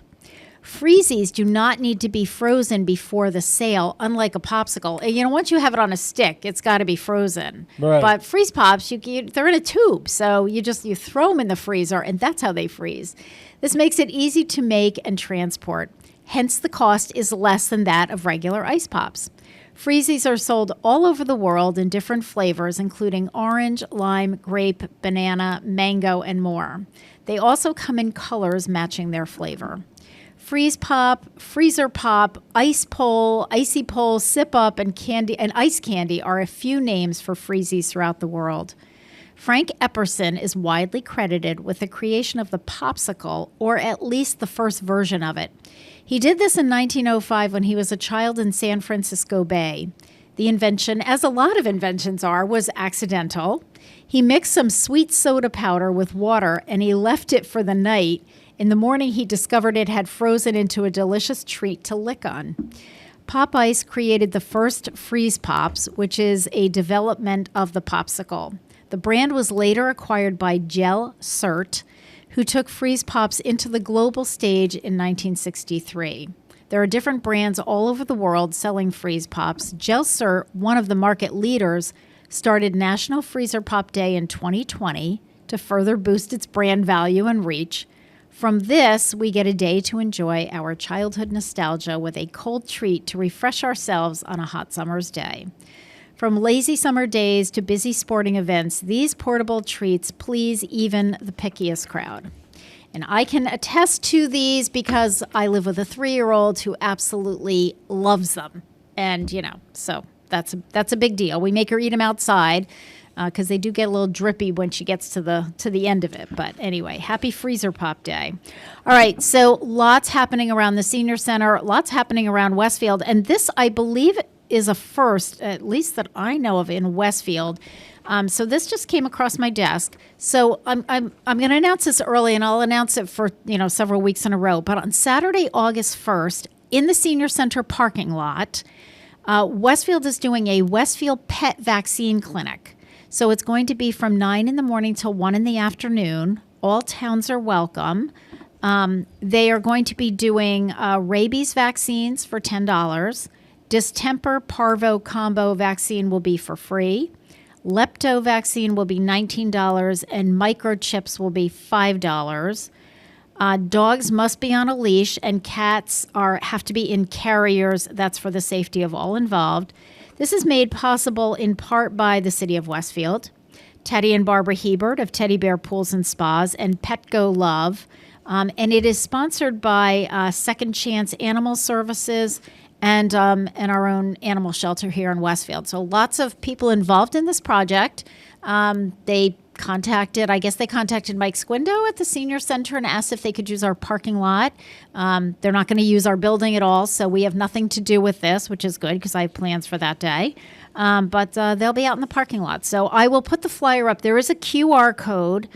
Freezies do not need to be frozen before the sale, unlike a popsicle. Once you have it on a stick, it's got to be frozen. Right. But freeze pops, they're in a tube, so you throw them in the freezer, and that's how they freeze. This makes it easy to make and transport. Hence, the cost is less than that of regular ice pops. Freezies are sold all over the world in different flavors, including orange, lime, grape, banana, mango, and more. They also come in colors matching their flavor. Freeze pop, freezer pop, ice pole, icy pole, sip up, and candy and ice candy are a few names for freezies throughout the world. Frank Epperson is widely credited with the creation of the popsicle, or at least the first version of it. He did this in 1905 when he was a child in San Francisco Bay. The invention, as a lot of inventions are, was accidental. He mixed some sweet soda powder with water, and he left it for the night. In the morning, he discovered it had frozen into a delicious treat to lick on. Pop Ice created the first freeze pops, which is a development of the popsicle. The brand was later acquired by Gel Cert, who took freeze pops into the global stage in 1963. There are different brands all over the world selling freeze pops. Gel Cert, one of the market leaders, started National Freezer Pop Day in 2020 to further boost its brand value and reach. From this, we get a day to enjoy our childhood nostalgia with a cold treat to refresh ourselves on a hot summer's day. From lazy summer days to busy sporting events, these portable treats please even the pickiest crowd. And I can attest to these because I live with a 3-year-old who absolutely loves them. And, so that's a big deal. We make her eat them outside, because they do get a little drippy when she gets to the end of it. But anyway, happy Freezer Pop Day. All right, so lots happening around the Senior Center, lots happening around Westfield, and this, I believe, is a first, at least that I know of, in Westfield. So this just came across my desk. So I'm going to announce this early, and I'll announce it for several weeks in a row. But on Saturday, August 1st, in the Senior Center parking lot, Westfield is doing a Westfield Pet Vaccine Clinic. So it's going to be from 9 in the morning till 1 in the afternoon. All towns are welcome. They are going to be doing rabies vaccines for $10. Distemper parvo combo vaccine will be for free. Lepto vaccine will be $19, and microchips will be $5. Dogs must be on a leash, and cats have to be in carriers. That's for the safety of all involved. This is made possible in part by the City of Westfield, Teddy and Barbara Hebert of Teddy Bear Pools and Spas, and Petco Love. And it is sponsored by Second Chance Animal Services and our own animal shelter here in Westfield. So lots of people involved in this project. They contacted Mike Squindo at the senior center and asked if they could use our parking lot. They're not going to use our building at all, so we have nothing to do with this, which is good because I have plans for that day. But they'll be out in the parking lot. So I will put the flyer up. There is a QR code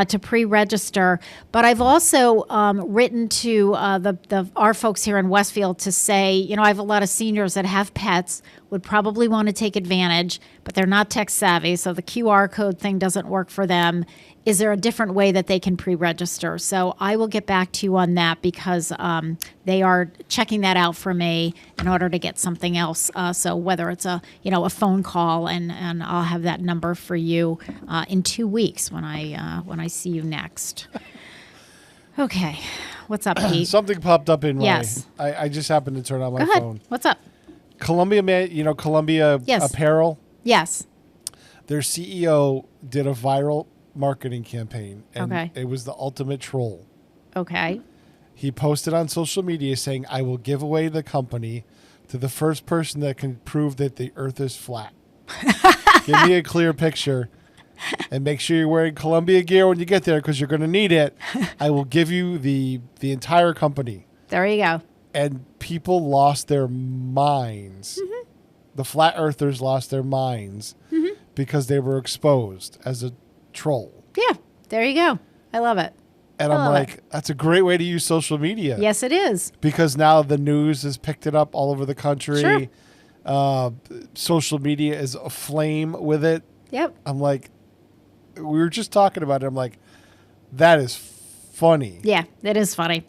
to pre-register, but I've also written to our folks here in Westfield to say, I have a lot of seniors that have pets, would probably want to take advantage, but they're not tech savvy, so the QR code thing doesn't work for them. Is there a different way that they can pre-register? So I will get back to you on that because they are checking that out for me in order to get something else. So whether it's a phone call, and I'll have that number for you in 2 weeks when I see you next. Okay, what's up, Pete? Something popped up in my. Yes. I just happened to turn on my Go ahead. phone. What's up? Columbia, Columbia Yes. Apparel. Yes. Their CEO did a viral marketing campaign, and Okay. it was the ultimate troll. Okay. He posted on social media saying, "I will give away the company to the first person that can prove that the earth is flat." Give me a clear picture, and make sure you're wearing Columbia gear when you get there because you're going to need it. I will give you the entire company. There you go. And people lost their minds. Mm-hmm. The flat earthers lost their minds because they were exposed as a troll. Yeah, there you go. I love it. And I I'm love like, that's a great way to use social media. Yes, it is. Because now the news has picked it up all over the country. Sure. Social media is aflame with it. Yep. I'm like, we were just talking about it. I'm like, that is funny. Yeah, it is funny.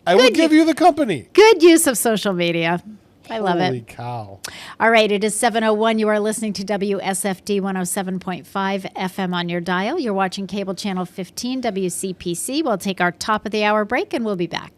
I will give you the company. Good use of social media. I love it. Holy cow. All right, it is 7:01. You are listening to WSFD 107.5 FM on your dial. You're watching cable channel 15 WCPC. We'll take our top of the hour break and we'll be back.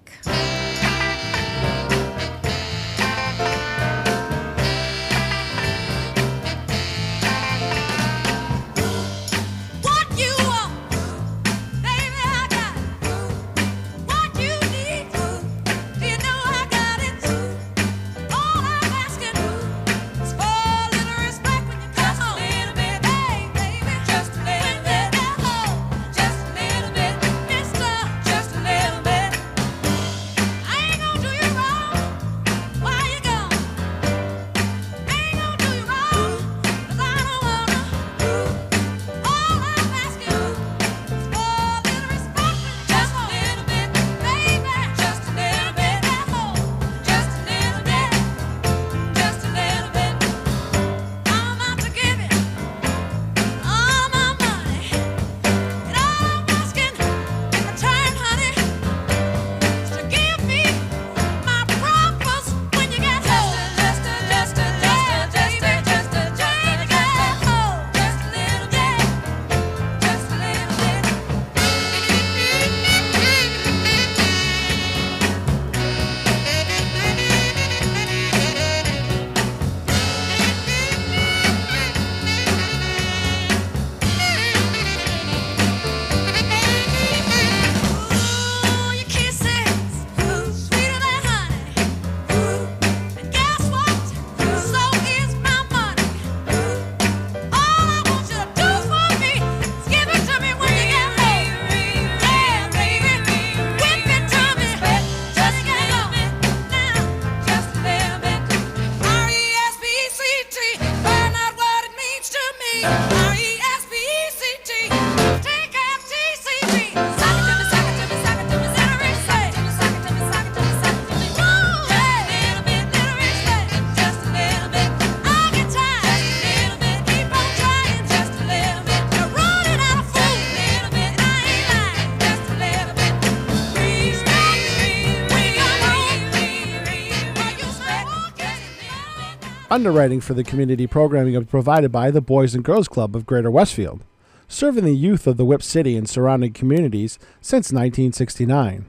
Underwriting for the community programming is provided by the Boys and Girls Club of Greater Westfield, serving the youth of the Whip City and surrounding communities since 1969.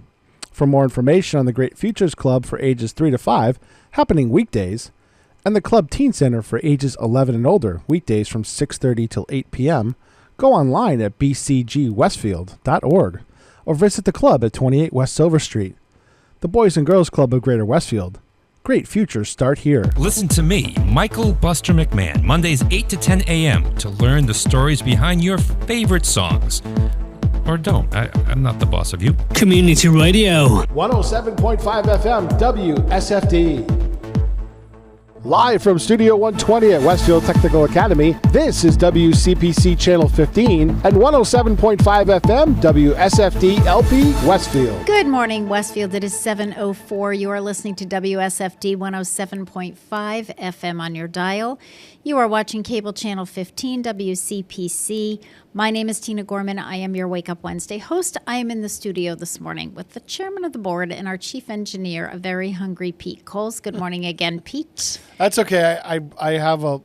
For more information on the Great Futures Club for ages 3 to 5, happening weekdays, and the Club Teen Center for ages 11 and older, weekdays from 6:30 till 8 p.m., go online at bcgwestfield.org or visit the club at 28 West Silver Street. The Boys and Girls Club of Greater Westfield. Great futures start here. Listen to me, Michael Buster McMahon, Mondays 8 to 10 a.m. to learn the stories behind your favorite songs. Or don't. I'm not the boss of you. Community Radio. 107.5 FM WSFD. Live from Studio 120 at Westfield Technical Academy, this is WCPC Channel 15 and 107.5 FM WSFD-LP Westfield. Good morning, Westfield. It is 7:04. You are listening to WSFD 107.5 FM on your dial. You are watching Cable Channel 15, WCPC. My name is Tina Gorman. I am your Wake Up Wednesday host. I am in the studio this morning with the chairman of the board and our chief engineer, a very hungry Pete Coles. Good morning again, Pete. That's okay. I have a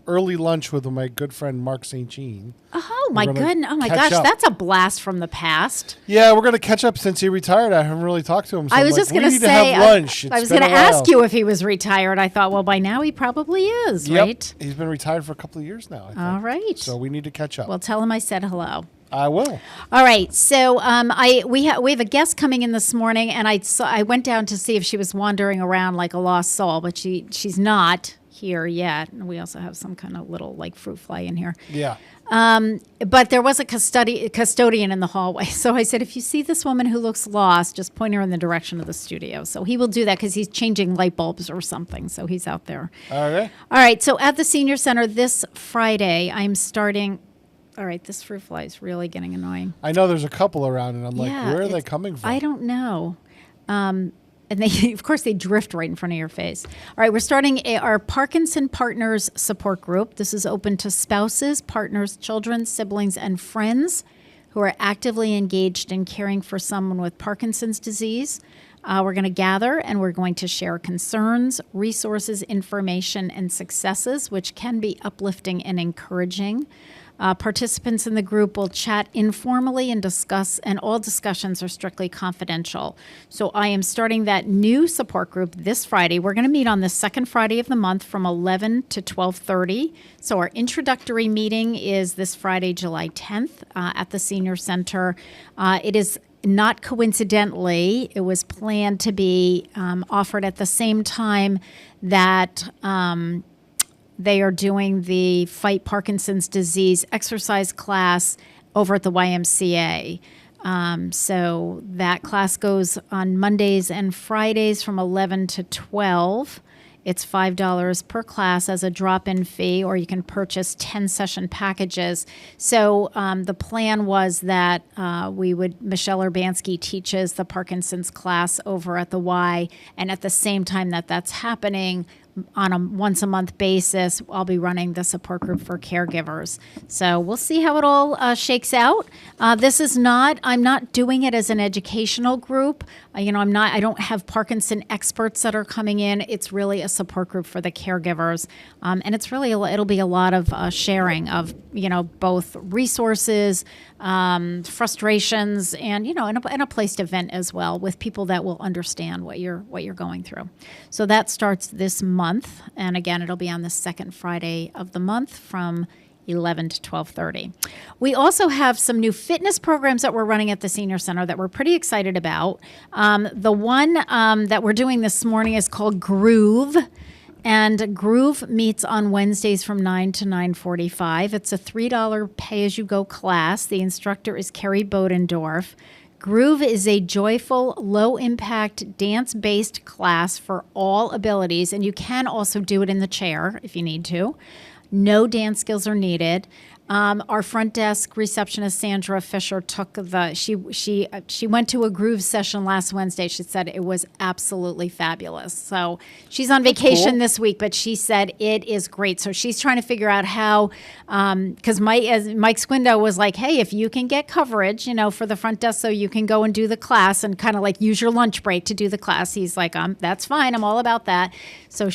early lunch with my good friend Mark St. Jean. Oh my goodness! Oh my gosh, that's a blast from the past. Yeah, we're going to catch up since he retired. I haven't really talked to him. So I was just going to say, I was going to ask you if he was retired. I thought, well, by now he probably is, right? He's been retired for a couple of years now, I think. All right. So we need to catch up. Well, tell him I said hello. I will. All right. So we have a guest coming in this morning, and I went down to see if she was wandering around like a lost soul, but she's not here yet. And we also have some kind of little like fruit fly in here. Yeah. But there was a custodian in the hallway. So I said, if you see this woman who looks lost, just point her in the direction of the studio. So he will do that because he's changing light bulbs or something. So he's out there. Okay. All right. So at the Senior Center this Friday, I'm starting. All right. This fruit fly is really getting annoying. I know there's a couple around, and I'm like, where are they coming from? I don't know. And they, of course, they drift right in front of your face. All right, we're starting our Parkinson Partners support group. This is open to spouses, partners, children, siblings, and friends who are actively engaged in caring for someone with Parkinson's disease. We're going to gather and we're going to share concerns, resources, information, and successes, which can be uplifting and encouraging. Participants in the group will chat informally and discuss, and all discussions are strictly confidential. So I am starting that new support group this Friday. We're going to meet on the second Friday of the month from 11 to 12:30. So our introductory meeting is this Friday, July 10th at the Senior Center. It is not coincidentally, it was planned to be offered at the same time that they are doing the Fight Parkinson's Disease exercise class over at the YMCA. So that class goes on Mondays and Fridays from 11 to 12. It's $5 per class as a drop-in fee, or you can purchase 10 session packages. So the plan was that Michelle Urbanski teaches the Parkinson's class over at the Y, and at the same time that's happening, on a once-a-month basis, I'll be running the support group for caregivers. So we'll see how it all shakes out. I'm not doing it as an educational group. I don't have Parkinson experts that are coming in. It's really a support group for the caregivers. And it'll be a lot of sharing of, both resources, frustrations, and, and a place to vent as well with people that will understand what you're going through. So that starts this month. And again, it'll be on the second Friday of the month from 11 to 12:30. We also have some new fitness programs that we're running at the Senior Center that we're pretty excited about. The one that we're doing this morning is called Groove. And Groove meets on Wednesdays from 9 to 9:45. It's a $3 pay-as-you-go class. The instructor is Carrie Bodendorf. Groove is a joyful, low-impact, dance-based class for all abilities, and you can also do it in the chair if you need to. No dance skills are needed. Our front desk receptionist, Sandra Fisher, she went to a Groove session last Wednesday. She said it was absolutely fabulous. So she's on vacation this week, but she said it is great. So she's trying to figure out how, because Mike Squindo was like, hey, if you can get coverage, for the front desk so you can go and do the class and kind of like use your lunch break to do the class. He's like, that's fine. I'm all about that. So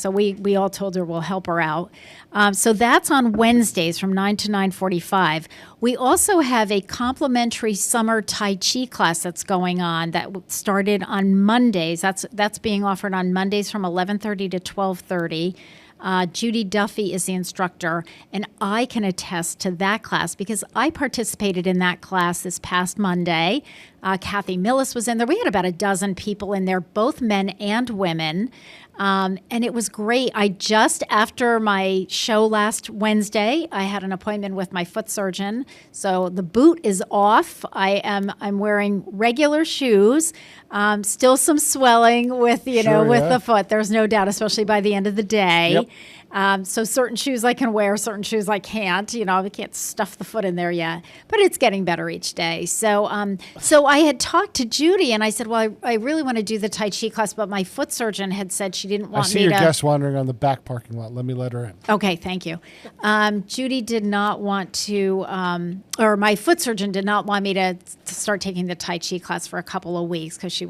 we all told her we'll help her out. So that's on Wednesdays from 9 to 9:45. We also have a complimentary summer Tai Chi class that's going on that started on Mondays. That's being offered on Mondays from 11:30 to 12:30. Judy Duffy is the instructor, and I can attest to that class because I participated in that class this past Monday. Kathy Millis was in there. We had about a dozen people in there, both men and women. And it was great. After my show last Wednesday, I had an appointment with my foot surgeon. So the boot is off. I'm wearing regular shoes. Still some swelling with the foot. There's no doubt, especially by the end of the day. Yep. So certain shoes I can wear, certain shoes I can't. I can't stuff the foot in there yet, but it's getting better each day. So I had talked to Judy and I said, well, I really want to do the Tai Chi class, but my foot surgeon had said she didn't want me to. I see your guest wandering on the back parking lot. Let me let her in. Okay, thank you. Judy did not want to, or my foot surgeon did not want me to start taking the Tai Chi class for a couple of weeks because she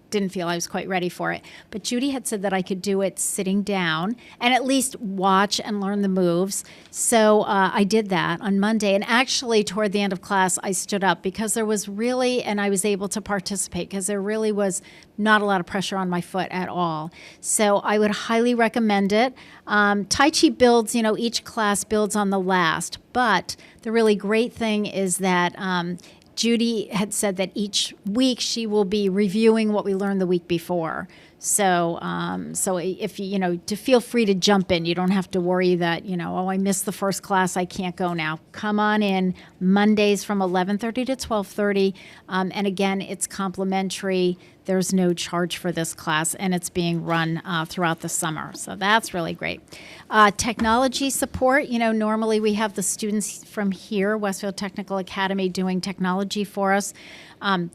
didn't feel I was quite ready for it. But Judy had said that I could do it sitting down and at least watch and learn the moves. So I did that on Monday. And actually, toward the end of class, I stood up because there was really, and I was able to participate because there really was not a lot of pressure on my foot at all. So I would highly recommend it. Tai Chi builds, each class builds on the last. But the really great thing is that Judy had said that each week she will be reviewing what we learned the week before. So if to feel free to jump in, you don't have to worry that, I missed the first class, I can't go now. Come on in Mondays from 11:30 to 12:30. And again, it's complimentary. There's no charge for this class, and it's being run throughout the summer. So that's really great. Technology support, normally we have the students from here, Westfield Technical Academy, doing technology for us.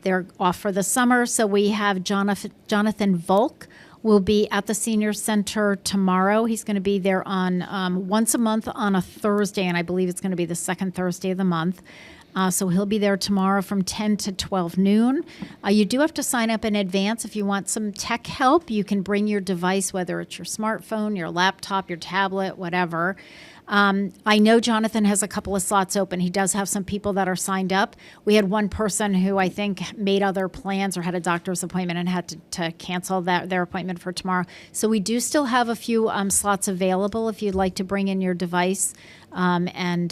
They're off for the summer, so we have Jonathan Volk will be at the Senior Center tomorrow. He's going to be there on once a month on a Thursday, and I believe it's going to be the second Thursday of the month. So he'll be there tomorrow from 10 to 12 noon. You do have to sign up in advance if you want some tech help. You can bring your device, whether it's your smartphone, your laptop, your tablet, whatever. I know Jonathan has a couple of slots open. He does have some people that are signed up. We had one person who I think made other plans or had a doctor's appointment and had to cancel their appointment for tomorrow. So we do still have a few slots available if you'd like to bring in your device and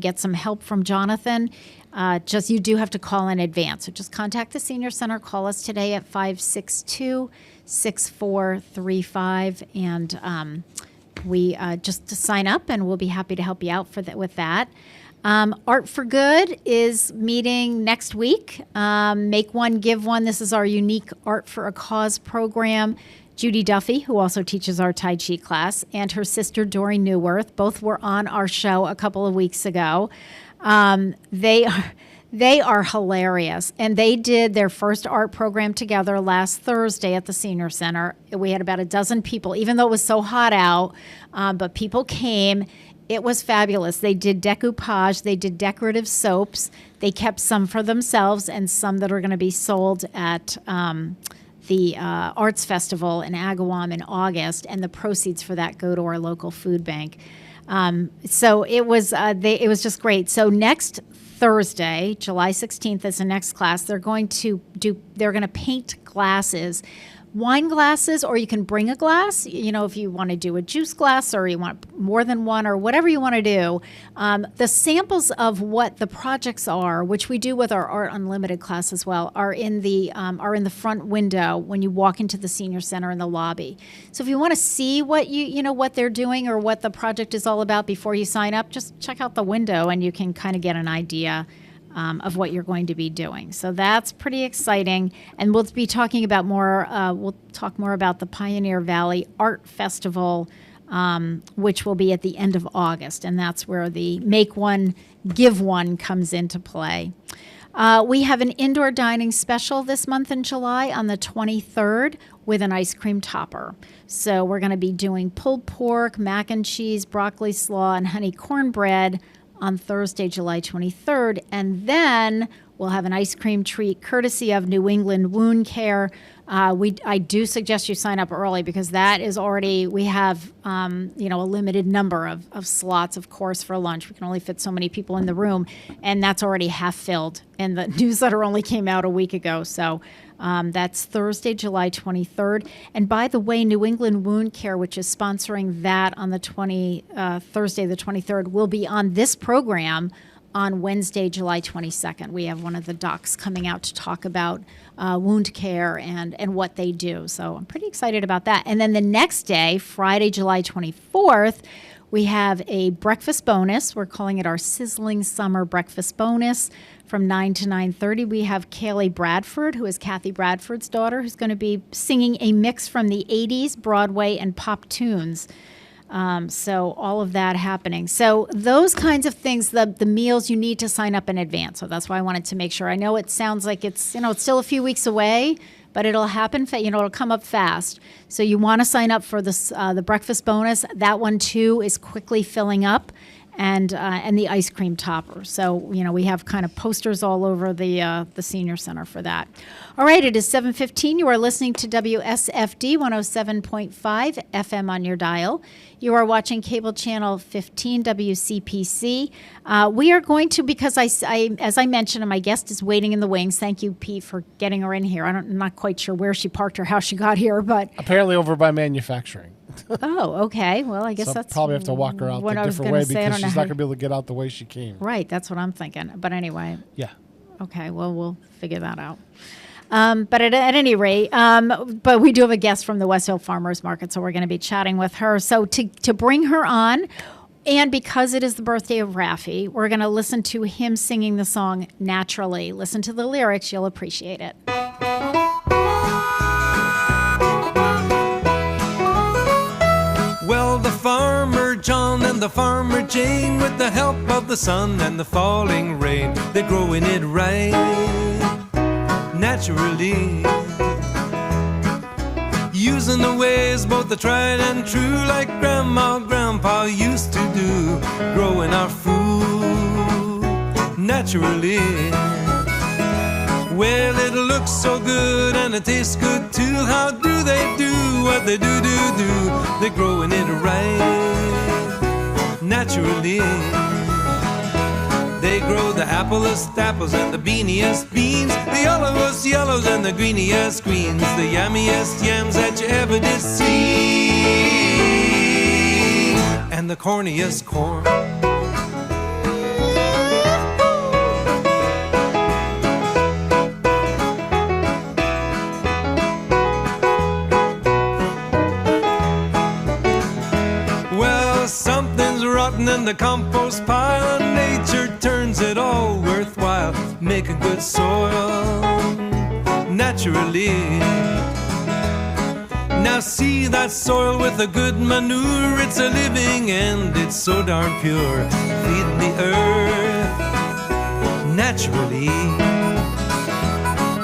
get some help from Jonathan. You do have to call in advance. So just contact the Senior Center. Call us today at 562-6435 and we just to sign up, and we'll be happy to help you out with that. Art for Good is meeting next week. Make One, Give One. This is our unique Art for a Cause program. Judy Duffy, who also teaches our Tai Chi class, and her sister Dory Newworth, both were on our show a couple of weeks ago. They are hilarious, and they did their first art program together last Thursday at the Senior Center. We had about a dozen people, even though it was so hot out, but people came. It was fabulous. They did decoupage. They did decorative soaps. They kept some for themselves and some that are going to be sold at the Arts Festival in Agawam in August, and the proceeds for that go to our local food bank. So it was just great. So next Thursday, July 16th is the next class. They're going to paint glasses, wine glasses, or you can bring a glass, if you want to do a juice glass or you want more than one or whatever you want to do. The samples of what the projects are, which we do with our Art Unlimited class as well, are in the front window when you walk into the Senior Center in the lobby. So if you want to see what what they're doing or what the project is all about before you sign up, just check out the window and you can kind of get an idea of what you're going to be doing. So that's pretty exciting. And we'll be talking about we'll talk more about the Pioneer Valley Art Festival, which will be at the end of August. And that's where the Make One, Give One comes into play. We have an indoor dining special this month in July on the 23rd with an ice cream topper. So we're going to be doing pulled pork, mac and cheese, broccoli slaw, and honey cornbread on Thursday, July 23rd. And then we'll have an ice cream treat courtesy of New England Wound Care. I do suggest you sign up early because that is already, we have, a limited number of slots, of course, for lunch. We can only fit so many people in the room, and that's already half filled. And the newsletter only came out a week ago. So that's Thursday, July 23rd. And by the way, New England Wound Care, which is sponsoring that on the Thursday, the 23rd, will be on this program on Wednesday, July 22nd. We have one of the docs coming out to talk about wound care and what they do. So I'm pretty excited about that. And then the next day, Friday, July 24th, we have a breakfast bonus. We're calling it our Sizzling Summer Breakfast Bonus from 9 to 9:30. We have Kaylee Bradford, who is Kathy Bradford's daughter, who's going to be singing a mix from the 80s, Broadway, and pop tunes. So all of that happening. So those kinds of things, the meals, you need to sign up in advance. So that's why I wanted to make sure. I know it sounds like it's still a few weeks away, but it'll happen. It'll come up fast. So you want to sign up for this, the breakfast bonus. That one too is quickly filling up, and the ice cream topper. So we have kind of posters all over the senior center for that. All right, it is 7:15. You are listening to WSFD 107.5 FM on your dial. You are watching cable channel 15 WCPC. We are going to, because as I mentioned, and my guest is waiting in the wings. Thank you, Pete, for getting her in here. I'm not quite sure where she parked or how she got here, but apparently over by manufacturing. Oh, okay. Well, I guess so that's probably have to walk her out a different way because she's not going to be able to get out the way she came. Right, that's what I'm thinking. But anyway. Yeah. Okay, well, we'll figure that out. But at any rate, but we do have a guest from the Westfield Farmers Market, so we're going to be chatting with her. So to bring her on, and because it is the birthday of Raffi, we're going to listen to him singing the song Naturally. Listen to the lyrics, you'll appreciate it. Well, the farmer John and the farmer Jane, with the help of the sun and the falling rain, they're growing it right, naturally, using the ways both the tried and true, like grandma, grandpa used to do, growing our food naturally. Well, it looks so good and it tastes good too. How do they do what they do? They're growing it right, naturally. They grow the applest apples and the beaniest beans, the yellowest yellows and the greeniest greens, the yummiest yams that you ever did see, and the corniest corn. In the compost pile, and nature turns it all worthwhile. Make a good soil, naturally. Now see that soil with a good manure, it's a living and it's so darn pure. Feed the earth, naturally.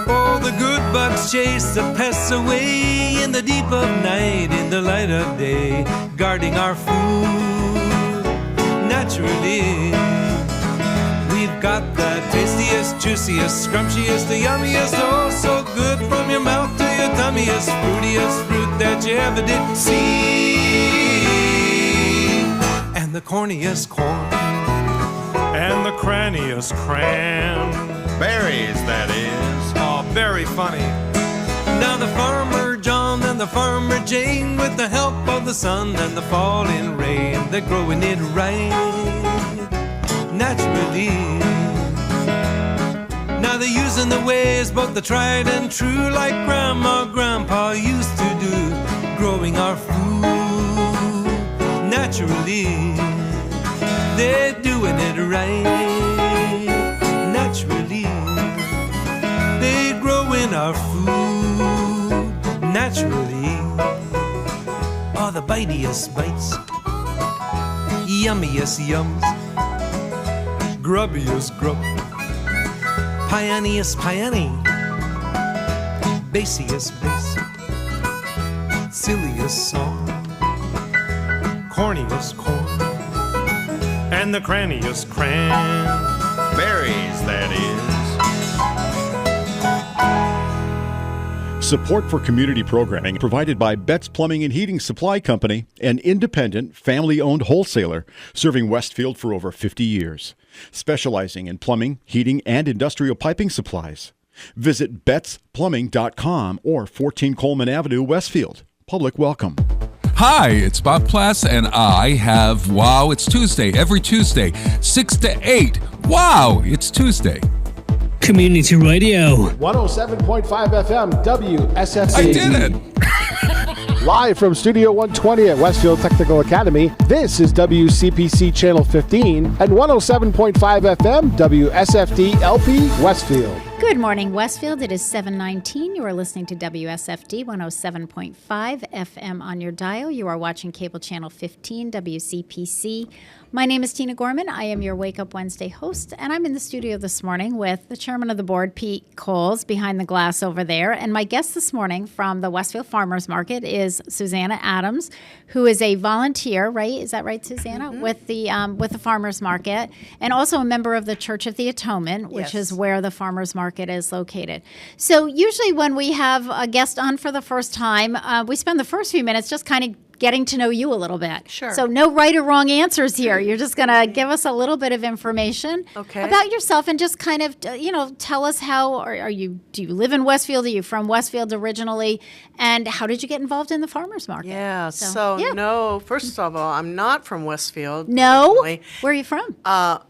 Oh, the good bugs chase the pests away in the deep of night, in the light of day, guarding our food. Naturally, we've got the tastiest, juiciest, scrumptiest, the yummiest, oh so good from your mouth to your tummyest, fruitiest fruit that you ever did see, and the corniest corn, and the cranniest cran, berries that is, oh very funny. Now the farmer John and the farmer Jane, with the help of the sun and the falling rain, they're growing it right, naturally. Now they're using the ways both the tried and true, like grandma, grandpa used to do, growing our food naturally. They're doing it right, naturally. They're growing our food naturally. Oh, the bitiest bites, yummiest yums, grubbiest grub, pianiest piany, bassiest bass, silliest song, corniest corn, and the cranniest cran, berries that is. Support for community programming provided by Betts Plumbing and Heating Supply Company, an independent, family-owned wholesaler serving Westfield for over 50 years, specializing in plumbing, heating, and industrial piping supplies. Visit bettsplumbing.com or 14 Coleman Avenue, Westfield. Public welcome. Hi, it's Bob Plass, and I have Wow, It's Tuesday every Tuesday, 6 to 8. Wow, it's Tuesday. Community Radio. 107.5 FM, WSFD. I did it! Live from Studio 120 at Westfield Technical Academy, this is WCPC Channel 15 and 107.5 FM, WSFD-LP, Westfield. Good morning, Westfield. It is 7:19. You are listening to WSFD 107.5 FM on your dial. You are watching cable channel 15, WCPC. My name is Tina Gorman. I am your Wake Up Wednesday host, and I'm in the studio this morning with the chairman of the board, Pete Coles, behind the glass over there. And my guest this morning from the Westfield Farmers Market is Susanna Adams, who is a volunteer, right? Is that right, Susanna? Mm-hmm. With the Farmers Market, and also a member of the Church of the Atonement, which is where the Farmers Market is located. So usually when we have a guest on for the first time, we spend the first few minutes just kind of getting to know you a little bit. Sure. So no right or wrong answers here. You're just going to give us a little bit of information about yourself and just kind of, tell us how do you live in Westfield? Are you from Westfield originally? And how did you get involved in the farmers market? Yeah. No, first of all, I'm not from Westfield. No? Originally. Where are you from?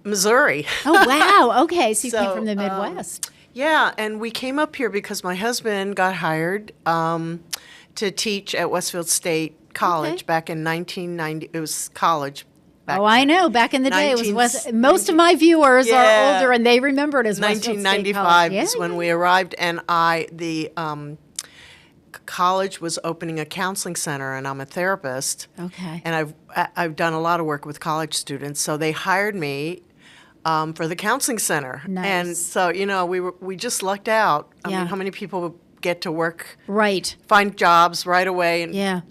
Missouri. Oh, wow. Okay. So you came from the Midwest. Yeah. And we came up here because my husband got hired to teach at Westfield State College back in 1990. It was college. I know. Back in the day, it was most of my viewers are older, and they remember it as Westfield State College. 1995 is when we arrived, and the college was opening a counseling center, and I'm a therapist. Okay. And I've done a lot of work with college students, so they hired me for the counseling center. Nice. And so we just lucked out. I mean, how many people get to work, find jobs right away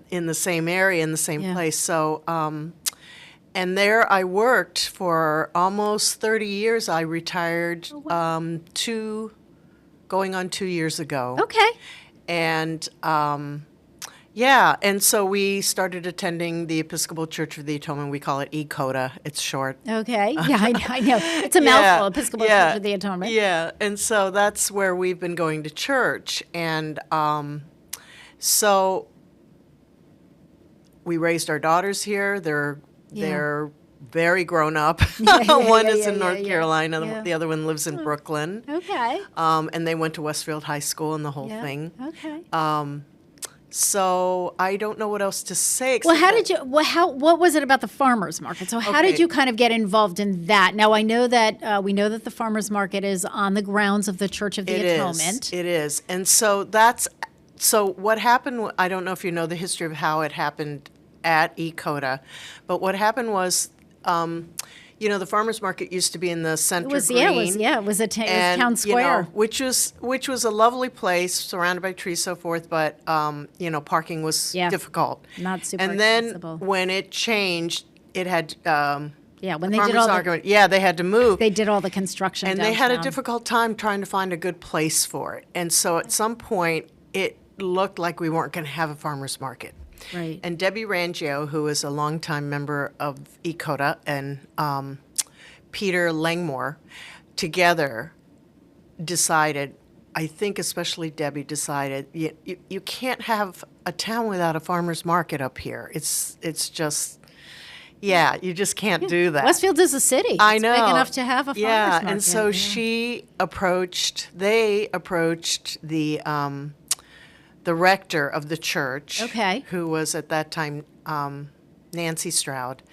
in the same area, in the same place. So, and there I worked for almost 30 years. I retired going on 2 years ago. Okay. And and so we started attending the Episcopal Church of the Atonement. We call it ECOTA. It's short. Okay. Yeah, I know. It's a mouthful, Episcopal Church of the Atonement. Yeah, and so that's where we've been going to church. And so we raised our daughters here. They're very grown up. One is in North Carolina. The other one lives in Brooklyn. Okay. And they went to Westfield High School and the whole thing. Okay. So I don't know what else to say. Well, what was it about the farmers market? So how did you kind of get involved in that? Now I know that we know that the farmers market is on the grounds of the Church of the Atonement. It is. And so what happened, I don't know if you know the history of how it happened at ECOTA, but what happened was, the farmers market used to be in the center green. It was town square, which was a lovely place surrounded by trees, so forth. But parking was difficult, not super accessible. And then when it changed, it had when they did all they had to move. They did all the construction, and downtown. They had a difficult time trying to find a good place for it. And so at some point, it looked like we weren't going to have a farmers market. Right. And Debbie Rangio, who is a longtime member of ECOTA, and Peter Langmore, together decided, I think especially Debbie decided, you can't have a town without a farmer's market up here. It's just, you just can't do that. Westfield is a city. I know. It's big enough to have a farmer's market. And so they approached the rector of the church, who was at that time Nancy Stroud,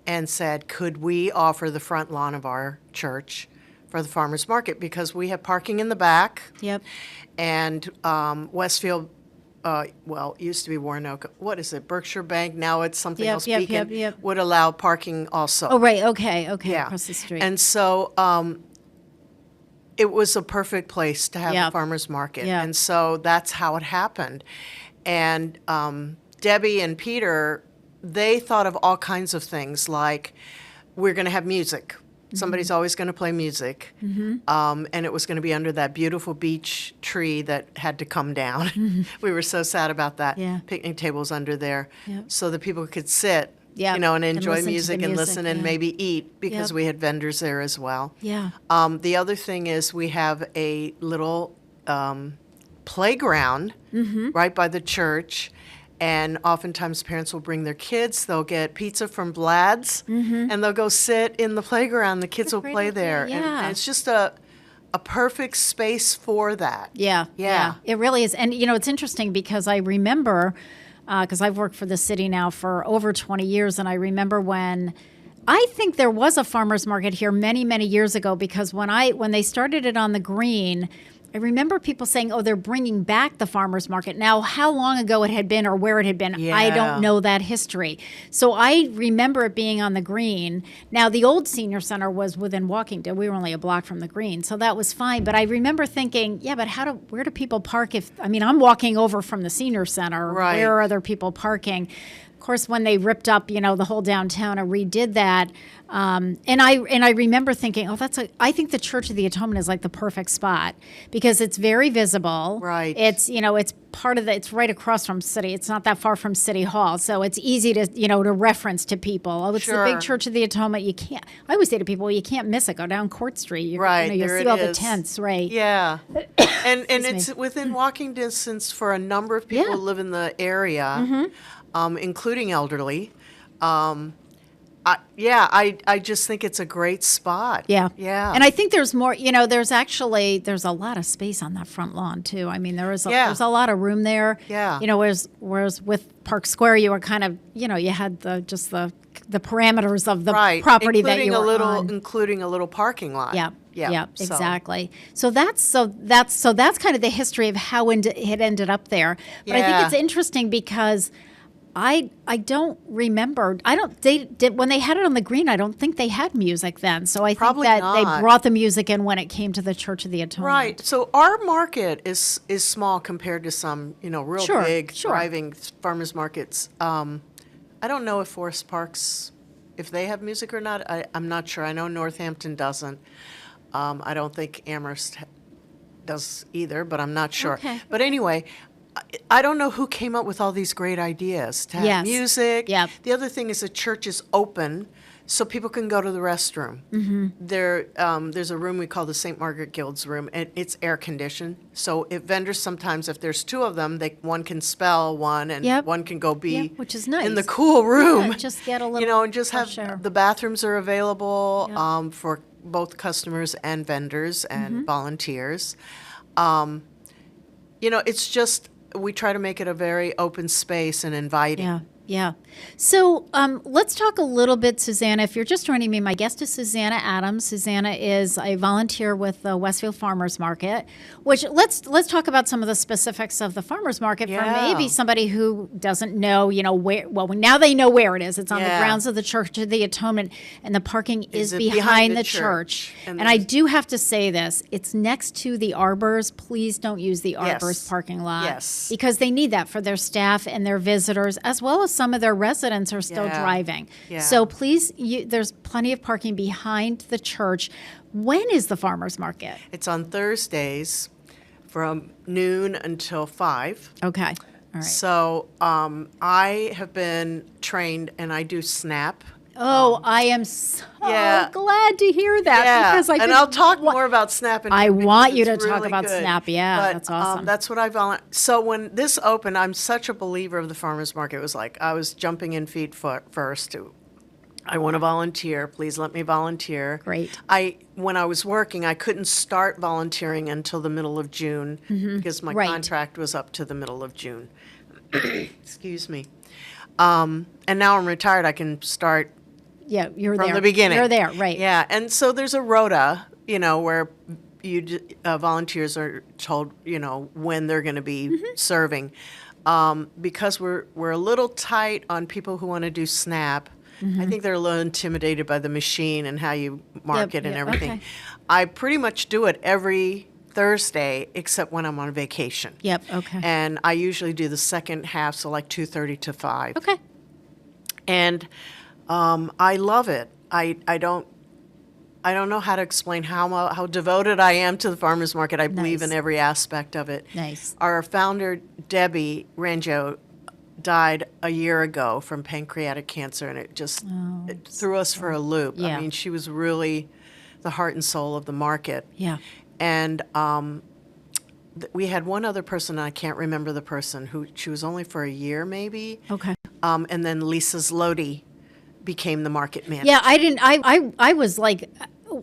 and said, could we offer the front lawn of our church for the farmers market? Because we have parking in the back. Yep. And Westfield, it used to be Warnoke. What is it? Berkshire Bank. Now it's something else. Beacon would allow parking also. Oh, right. Okay. Yeah. Across the street. And so it was a perfect place to have a farmer's market. Yeah. And so that's how it happened. And Debbie and Peter, they thought of all kinds of things, like we're going to have music. Mm-hmm. Somebody's always going to play music. Mm-hmm. And it was going to be under that beautiful beech tree that had to come down. Mm-hmm. We were so sad about that. Yeah. Picnic tables under there so that people could sit. And enjoy music and listen and maybe eat, because we had vendors there as well. Yeah. The other thing is we have a little playground right by the church, And oftentimes parents will bring their kids. They'll get pizza from Vlad's, and they'll go sit in the playground. The kids will play there. And it's just a perfect space for that. Yeah. It really is. And, it's interesting because I remember, because I've worked for the city now for over 20 years, and I remember when I think there was a farmer's market here many, many years ago, because when they started it on the green, I remember people saying, oh, they're bringing back the farmer's market. Now, how long ago it had been or where it had been, I don't know that history. So I remember it being on the green. Now, the old senior center was within walking distance. We were only a block from the green, so that was fine. But I remember thinking, yeah, but where do people park I'm walking over from the senior center. Right. Where are other people parking? Of course, when they ripped up, the whole downtown and redid that, and I remember thinking, I think the Church of the Atonement is like the perfect spot because it's very visible. Right. It's it's part of it's right across from City. It's not that far from City Hall, so it's easy to to reference to people. Oh, it's the big Church of the Atonement. You can't. I always say to people, you can't miss it. Go down Court Street. You'll see all the tents. Right. Yeah. and it's within walking distance for a number of people who live in the area. Including elderly. I just think it's a great spot. Yeah. And I think there's more, there's a lot of space on that front lawn too. I mean, there's a lot of room there. Yeah. Whereas with Park Square, you were kind of, you had the parameters of the property that you were on. Including a little parking lot. Yeah, exactly. So that's kind of the history of how it ended up there. But I think it's interesting because I don't remember. When they had it on the green, I don't think they had music then. So I think that they brought the music in when it came to the Church of the Atonement. Right. So our market is small compared to some, real big, thriving farmers markets. I don't know if Forest Parks, if they have music or not. I'm not sure. I know Northampton doesn't. I don't think Amherst does either, but I'm not sure. Okay. But anyway, I don't know who came up with all these great ideas to have music. Yep. The other thing is the church is open, so people can go to the restroom. There's a room we call the St. Margaret Guild's room, and it's air conditioned. So if vendors sometimes, if there's two of them, one can spell one, and one can go be which is nice. in the cool room. Yeah, just get a little, and just have the bathrooms are available for both customers and vendors and volunteers. It's just. We try to make it a very open space and inviting. Yeah. So let's talk a little bit, Susanna. If you're just joining me, my guest is Susanna Adams. Susanna is a volunteer with the Westfield Farmers Market, which let's talk about some of the specifics of the Farmers Market for maybe somebody who doesn't know, where. Well, now they know where it is. It's on the grounds of the Church of the Atonement, and the parking is behind the church. And I do have to say this: it's next to the Arbors. Please don't use the Arbors parking lot, because they need that for their staff and their visitors, as well as some of their residents are still driving. So please, there's plenty of parking behind the church. When is the farmers market? It's on Thursdays from noon until 5. Okay. All right. So I have been trained, and I do SNAP. Oh, I am so glad to hear that. Because I'll talk more about SNAP. I want you to talk about SNAP. Yeah, that's awesome. That's what I volunteer. So when this opened, I'm such a believer of the farmers market. It was like I was jumping in feet first. I want to volunteer. Please let me volunteer. Great. When I was working, I couldn't start volunteering until the middle of June because my contract was up to the middle of June. Excuse me. And now I'm retired. I can start. Yeah, you're from there. the beginning. You're there, right? Yeah, and so there's a rota, where volunteers are told, when they're going to be serving, because we're a little tight on people who want to do SNAP. I think they're a little intimidated by the machine and how you mark it and everything. Okay. I pretty much do it every Thursday, except when I'm on vacation. Yep. Okay. And I usually do the second half, so like 2:30 to 5. Okay. And I love it. I don't know how to explain how devoted I am to the farmers market. I believe in every aspect of it. Nice. Our founder, Debbie Ranjo, died a year ago from pancreatic cancer, and it just it threw us for a loop. Yeah. I mean, she was really the heart and soul of the market. Yeah. And we had one other person, and I can't remember the person, who she was only for a year maybe. Okay. And then Lisa Zloty became the market manager. Yeah, I was like,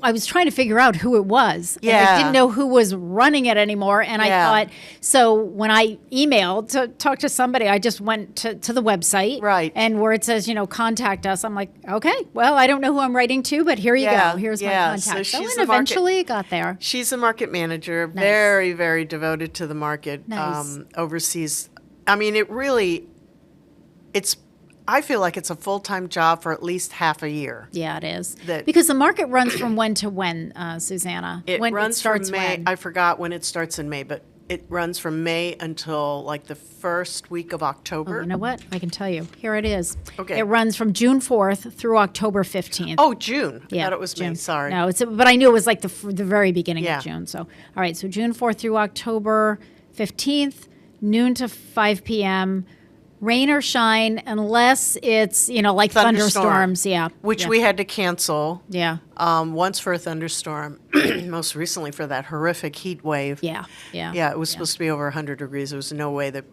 I was trying to figure out who it was. Yeah. And I didn't know who was running it anymore. And I thought, so when I emailed to talk to somebody, I just went to the website. Right. And where it says, contact us, I'm like, okay, well, I don't know who I'm writing to, but here you go. Here's my contact. So she's and eventually it got there. She's a market manager, very, very devoted to the market, oversees. I mean, I feel like it's a full-time job for at least half a year. Yeah, it is. Because the market runs from when to when, Susanna? It runs from May. when? I forgot when it starts in May, but it runs from May until like the first week of October. Oh, you know what? I can tell you. Here it is. Okay. It runs from June 4th through October 15th. Oh, June. Yeah, I thought it was May. Sorry. No, but I knew it was like the very beginning of June. So, all right. So June 4th through October 15th, noon to 5 p.m., rain or shine, unless it's, like thunderstorms. Yeah. Which we had to cancel. Yeah. Once for a thunderstorm, most recently for that horrific heat wave. Yeah. Yeah, it was supposed to be over 100 degrees. There was no way that,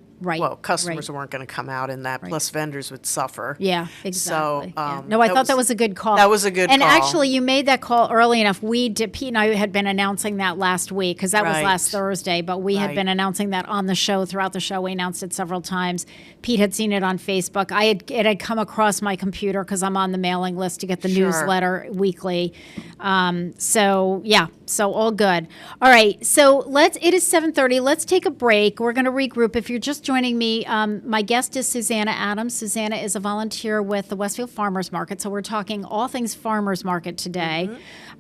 customers weren't going to come out in that, plus vendors would suffer. Yeah, exactly. So, no, I thought that was a good call. That was a good call. And actually, you made that call early enough. Pete and I had been announcing that last week, because that was last Thursday, but we had been announcing that on the show, throughout the show. We announced it several times. Pete had seen it on Facebook. It had come across my computer, because I'm on the mailing list to get the newsletter weekly. So all good. All right, so it is 7:30. Let's take a break. We're going to regroup. If you're just joining me, my guest is Susanna Adams. Susanna is a volunteer with the Westfield Farmers Market, so we're talking all things farmers market today.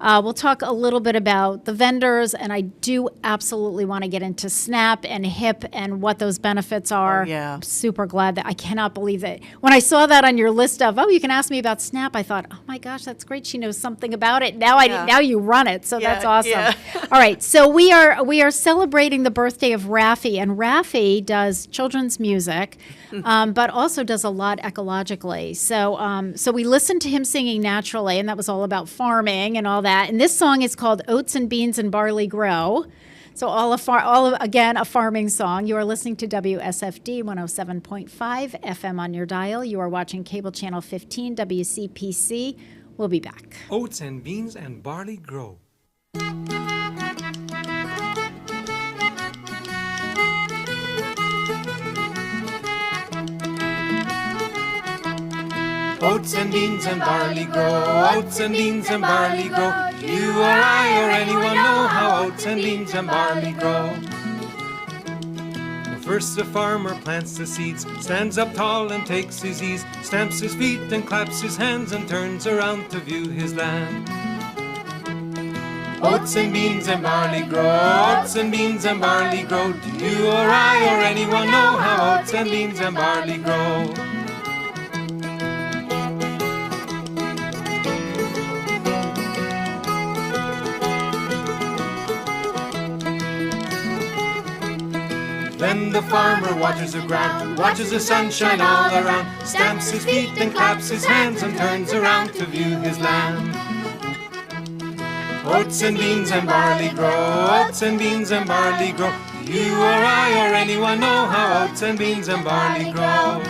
We'll talk a little bit about the vendors, and I do absolutely want to get into SNAP and HIP and what those benefits are. I'm super glad I cannot believe that. When I saw that on your list of, you can ask me about SNAP, I thought, oh my gosh, that's great. She knows something about it. Now you run it, so that's awesome. Yeah. All right, so we are celebrating the birthday of Raffi, and Raffi does children's music, but also does a lot ecologically. So we listened to him singing naturally, and that was all about farming and all that. And this song is called "Oats and Beans and Barley Grow." So again, a farming song. You are listening to WSFD 107.5 FM on your dial. You are watching cable channel 15 WCPC. We'll be back. Oats and beans and barley grow. Oats and beans and barley grow, oats and beans and barley grow. You or I or anyone know how oats and beans and barley grow. First the farmer plants the seeds, stands up tall and takes his ease, stamps his feet and claps his hands and turns around to view his land. Oats and beans and barley grow, oats and beans and barley grow. Do you or I or anyone know how oats and beans and barley grow? Then the farmer waters the ground, watches the sunshine all around, stamps his feet and claps his hands and turns around to view his land. Oats and beans and barley grow, oats and beans and barley grow. Do you or I or anyone know how oats and beans and barley grow?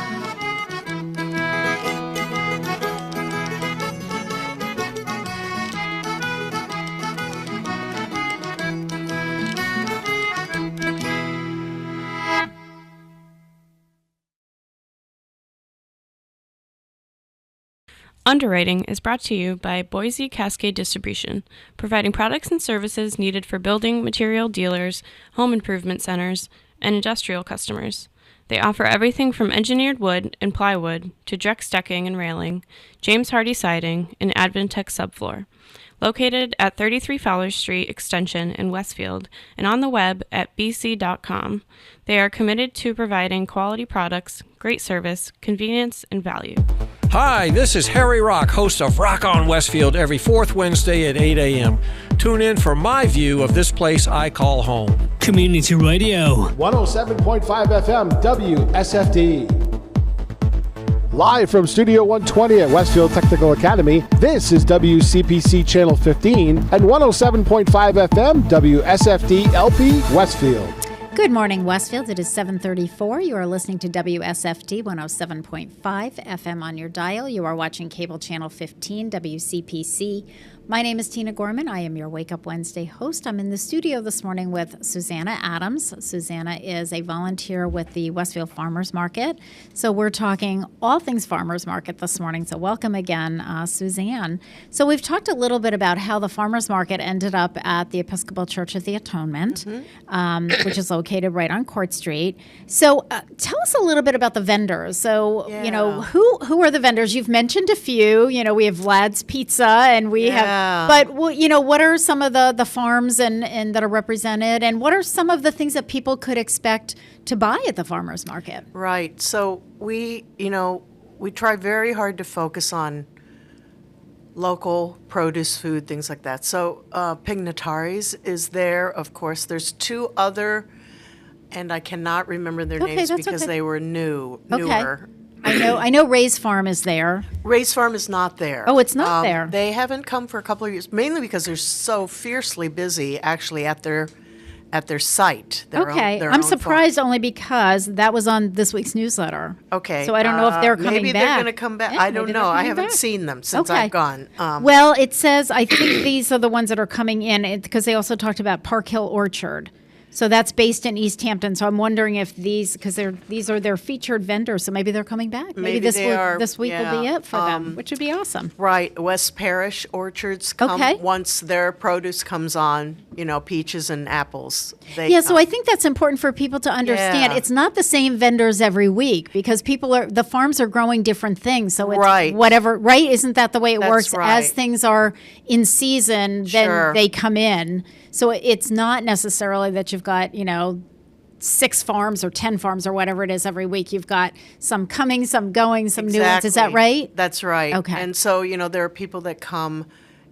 Underwriting is brought to you by Boise Cascade Distribution, providing products and services needed for building material dealers, home improvement centers, and industrial customers. They offer everything from engineered wood and plywood to Drex decking and railing, James Hardie siding, and Advantech subfloor. Located at 33 Fowler Street Extension in Westfield and on the web at bc.com, they are committed to providing quality products, great service, convenience, and value. Hi, this is Harry Rock, host of Rock on Westfield every fourth Wednesday at 8 a.m. Tune in for my view of this place I call home. Community Radio. 107.5 FM WSFD. Live from Studio 120 at Westfield Technical Academy, this is WCPC Channel 15 and 107.5 FM WSFD-LP Westfield. Good morning, Westfield. It is 7:34. You are listening to WSFD 107.5 FM on your dial. You are watching cable channel 15, WCPC. My name is Tina Gorman. I am your Wake Up Wednesday host. I'm in the studio this morning with Susanna Adams. Susanna is a volunteer with the Westfield Farmers Market. So we're talking all things farmers market this morning. So welcome again, Suzanne. So we've talked a little bit about how the farmers market ended up at the Episcopal Church of the Atonement, which is located right on Court Street. So tell us a little bit about the vendors. So, you know, who are the vendors? You've mentioned a few. You know, we have Vlad's Pizza and we have, but, you know, what are some of the farms and that are represented, and what are some of the things that people could expect to buy at the farmers market? Right. So we try very hard to focus on local produce, food, things like that. So Pignataris is there, of course. There's two other, and I cannot remember their names because they were newer. I know Ray's Farm is there. Ray's Farm is not there. Oh, it's not there. They haven't come for a couple of years, mainly because they're so fiercely busy actually at their site. Their I'm own surprised farm. only because that was on this week's newsletter. Okay. So I don't know if they're coming maybe back. Maybe they're going to come back. Yeah, I don't maybe know. they're I coming haven't back. seen them since I've gone. Well, it says, I think these are the ones that are coming in because they also talked about Park Hill Orchard. So that's based in East Hampton. So I'm wondering if these are their featured vendors. So maybe they're coming back. Maybe this week will be it for them, which would be awesome. Right. West Parish orchards come once their produce comes on, peaches and apples. So I think that's important for people to understand. It's not the same vendors every week because the farms are growing different things. So it's whatever, right? Isn't that the way it works? Right. As things are in season, then they come in. So it's not necessarily that you've got, 6 farms or 10 farms or whatever it is every week. You've got some coming, some going, some new ones. Is that right? That's right. Okay. And so, there are people that come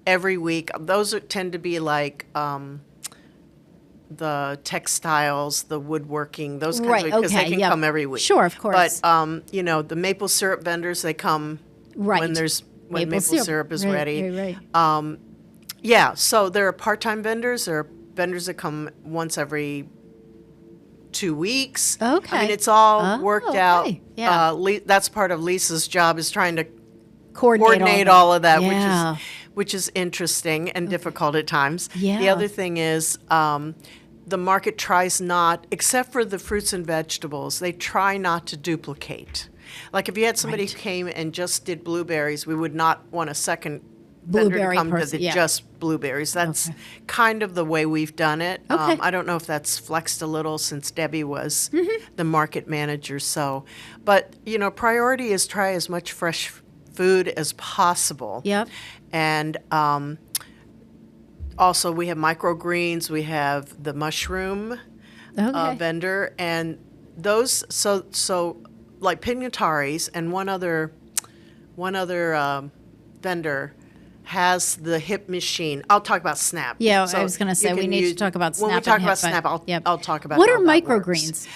every week. Those tend to be like the textiles, the woodworking, those kinds of, because they can come every week. Sure, of course. But, the maple syrup vendors, they come when maple syrup is ready. Right. So there are part-time vendors. There are vendors that come once every 2 weeks. Okay. I mean, it's all worked out. Yeah. That's part of Lisa's job, is trying to coordinate all of that, which is interesting and difficult at times. Yeah. The other thing is the market tries not, except for the fruits and vegetables, they try not to duplicate. Like if you had somebody who came and just did blueberries, we would not want a second vendor to come to just blueberries. That's kind of the way we've done it. I don't know if that's flexed a little since Debbie was the market manager. But priority is try as much fresh food as possible. Yep. And also we have microgreens. We have the mushroom vendor, and those. So like Pignataris and one other vendor has the hip machine. I'll talk about Snap. Yeah, so I was going to say we need to talk about Snap. When we talk about Snap, I'll talk about what are how that microgreens.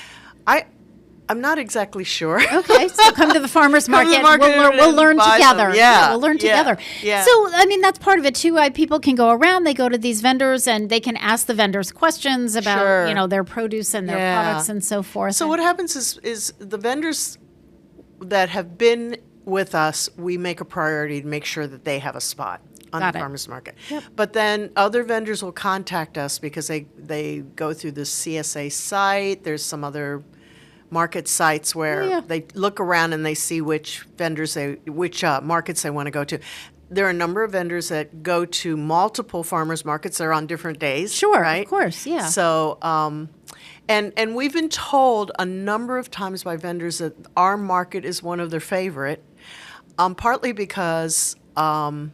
I'm not exactly sure. Okay, so come to the farmers market. We'll learn together. Yeah, we'll learn together. Yeah. So, I mean, that's part of it too. People can go around. They go to these vendors and they can ask the vendors questions about their produce and their products and so forth. So what happens is the vendors that have been with us, we make a priority to make sure that they have a spot on the farmers market. Yep. But then other vendors will contact us because they go through the CSA site. There's some other market sites where they look around and they see which markets they want to go to. There are a number of vendors that go to multiple farmers markets. They're on different days. Sure, right? Of course, yeah. So, and we've been told a number of times by vendors that our market is one of their favorite, partly because the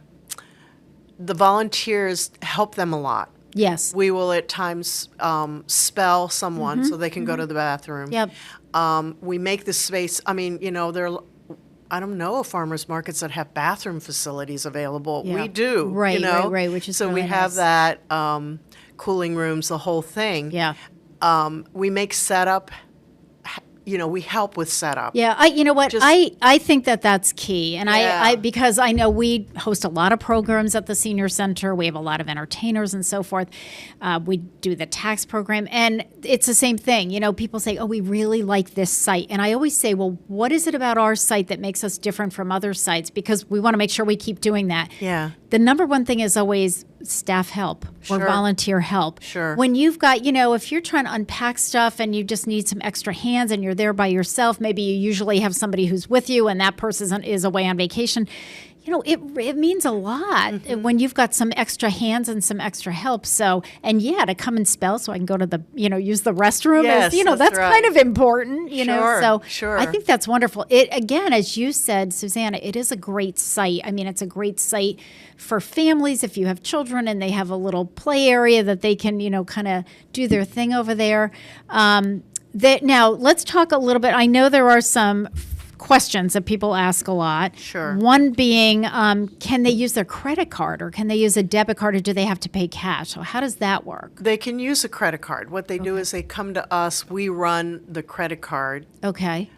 volunteers help them a lot. Yes. We will at times spell someone so they can go to the bathroom. Yep. We make the space. I mean, I don't know of farmers markets that have bathroom facilities available. Yeah. We do. Right, right, which is so really we have nice. that, cooling rooms, the whole thing. Yeah. We make setup we help with setup. Yeah, you know what? I think that's key. And Yeah. because I know we host a lot of programs at the senior center. We have a lot of entertainers and so forth. We do the tax program. And it's the same thing. People say, oh, we really like this site. And I always say, well, what is it about our site that makes us different from other sites? Because we want to make sure we keep doing that. Yeah. The number one thing is always staff help or Sure. volunteer help. Sure. When you've got, if you're trying to unpack stuff and you just need some extra hands and you're there by yourself, maybe you usually have somebody who's with you and that person is away on vacation. It means a lot when you've got some extra hands and some extra help. So, and to come and spell so I can go to the, use the restroom Yes, is, that's that's right. kind of important, Sure, So sure. I think that's wonderful. It, again, as you said, Susanna, it is a great site. I mean, it's a great site for families if you have children and they have a little play area that they can, kind of do their thing over there. Now, let's talk a little bit. I know there are some questions that people ask a lot. Sure. One being, can they use their credit card or can they use a debit card or do they have to pay cash? So how does that work? They can use a credit card. What they do is they come to us. We run the credit card. Okay.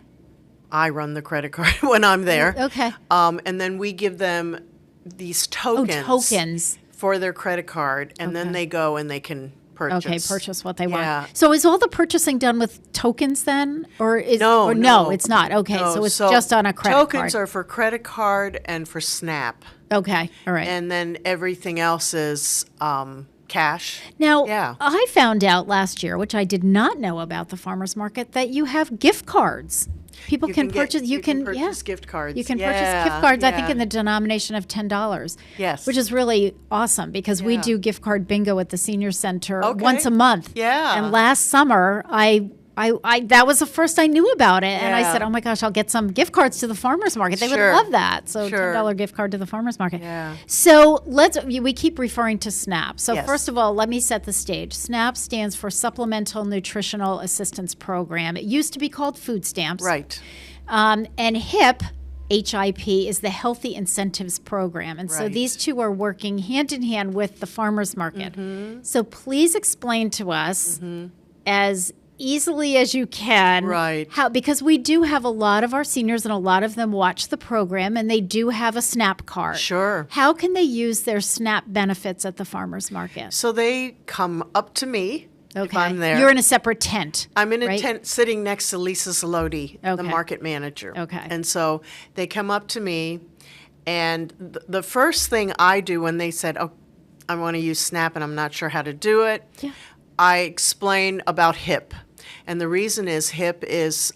I run the credit card when I'm there. Okay. And then we give them these tokens. Tokens. For their credit card, and then they go and they can purchase. Okay, purchase what they Yeah. want. So is all the purchasing done with tokens then? Or is No, no, it's not. Okay, No, so it's just on a credit card. Tokens are for credit card and for Snap. Okay, all right. And then everything else is cash. Now, I found out last year, which I did not know about the farmers market, that you have gift cards. People can purchase. You can purchase gift cards. You can purchase gift cards. I think in the denomination of $10. Yes, which is really awesome because we do gift card bingo at the senior center Okay. once a month. Yeah. And last summer, I that was the first I knew about it, and I Yeah. said, "Oh my gosh, I'll get some gift cards to the farmers market. They Sure. would love that." So Sure. $10 gift card to the farmers market. Yeah. So we keep referring to SNAP. So Yes. first of all, let me set the stage. SNAP stands for Supplemental Nutritional Assistance Program. It used to be called food stamps. Right. And HIP, HIP, is the Healthy Incentives Program. And so Right. these two are working hand in hand with the farmers market. So please explain to us as easily as you can how, because we do have a lot of our seniors and a lot of them watch the program and they do have a SNAP card. Sure. How can they use their SNAP benefits at the farmers market? So they come up to me. If I'm there. You're in a separate tent. I'm in a right? tent sitting next to Lisa Salodi, the market manager. Okay. And so they come up to me, and the first thing I do when they said, "Oh, I want to use SNAP and I'm not sure how to do it," I explain about HIP. And the reason is HIP is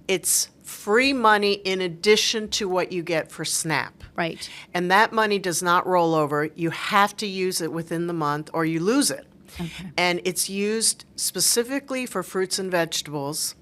it's free money in addition to what you get for SNAP. Right. And that money does not roll over. You have to use it within the month or you lose it. Okay. And it's used specifically for fruits and vegetables,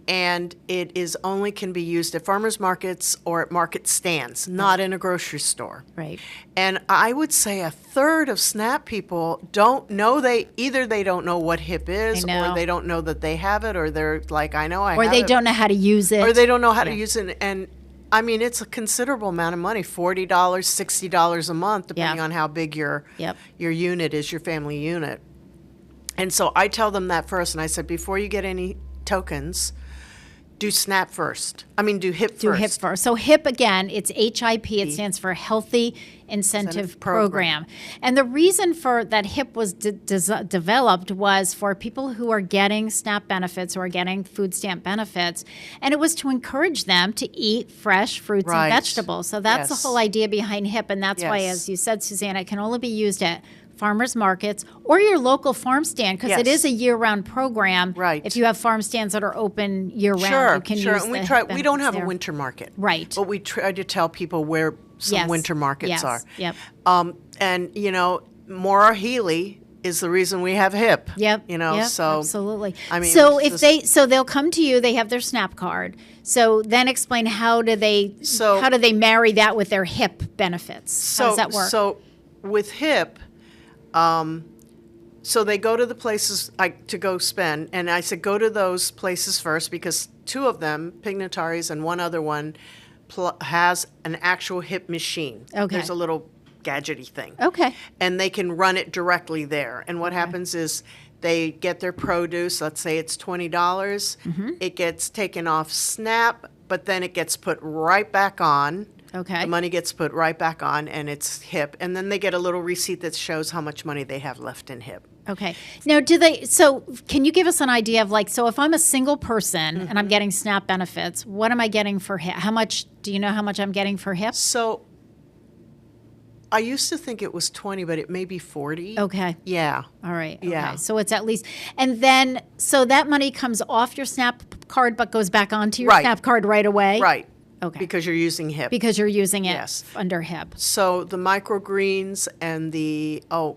and it is only can be used at farmers markets or at market stands, not in a grocery store. Right. And I would say a third of SNAP people don't know either they don't know what HIP is, or they don't know that they have it, or they're like, I know I have it. Or they don't know how to use it. Or they don't know how to use it. And I mean, it's a considerable amount of money, $40, $60 a month, depending on how big your unit is, your family unit. And so I tell them that first, and I said, before you get any tokens, do SNAP first. I mean, do HIP first. Do HIP first. So HIP, again, it's HIP. It stands for Healthy Incentive Program. And the reason for that HIP was developed was for people who are getting SNAP benefits or getting food stamp benefits, and it was to encourage them to eat fresh fruits and vegetables. So that's the whole idea behind HIP, and that's why, as you said, Susanna, it can only be used at farmers markets or your local farm stand, because it is a year-round program. Right. If you have farm stands that are open year-round, you can use and the we don't have there. a winter market. Right. But we try to tell people where some winter markets are. Yep. And, you know, Maura Healy is the reason we have HIP. Yep. You know, so. Absolutely. I mean, so so they'll come to you, they have their SNAP card. So then explain how do they marry that with their HIP benefits? How does that work? So with HIP, so they go to the places to go spend, and I said go to those places first because two of them, Pignatari's and one other one, has an actual HIP machine. Okay. There's a little gadgety thing. Okay. And they can run it directly there. And what happens is They get their produce. Let's say it's $20. It gets taken off SNAP, but then it gets put right back on. Okay. The money gets put right back on, and it's HIP. And then they get a little receipt that shows how much money they have left in HIP. Okay. Now, so can you give us an idea of so if I'm a single person and I'm getting SNAP benefits, what am I getting for HIP? Do you know how much I'm getting for HIP? So I used to think it was 20, but it may be 40. Okay. Yeah. All right. Okay. Yeah. So it's at least, and then, so that money comes off your SNAP card, but goes back onto your SNAP card right away? Right. Okay. Because you're using HIP. Because you're using it under HIP. So the microgreens and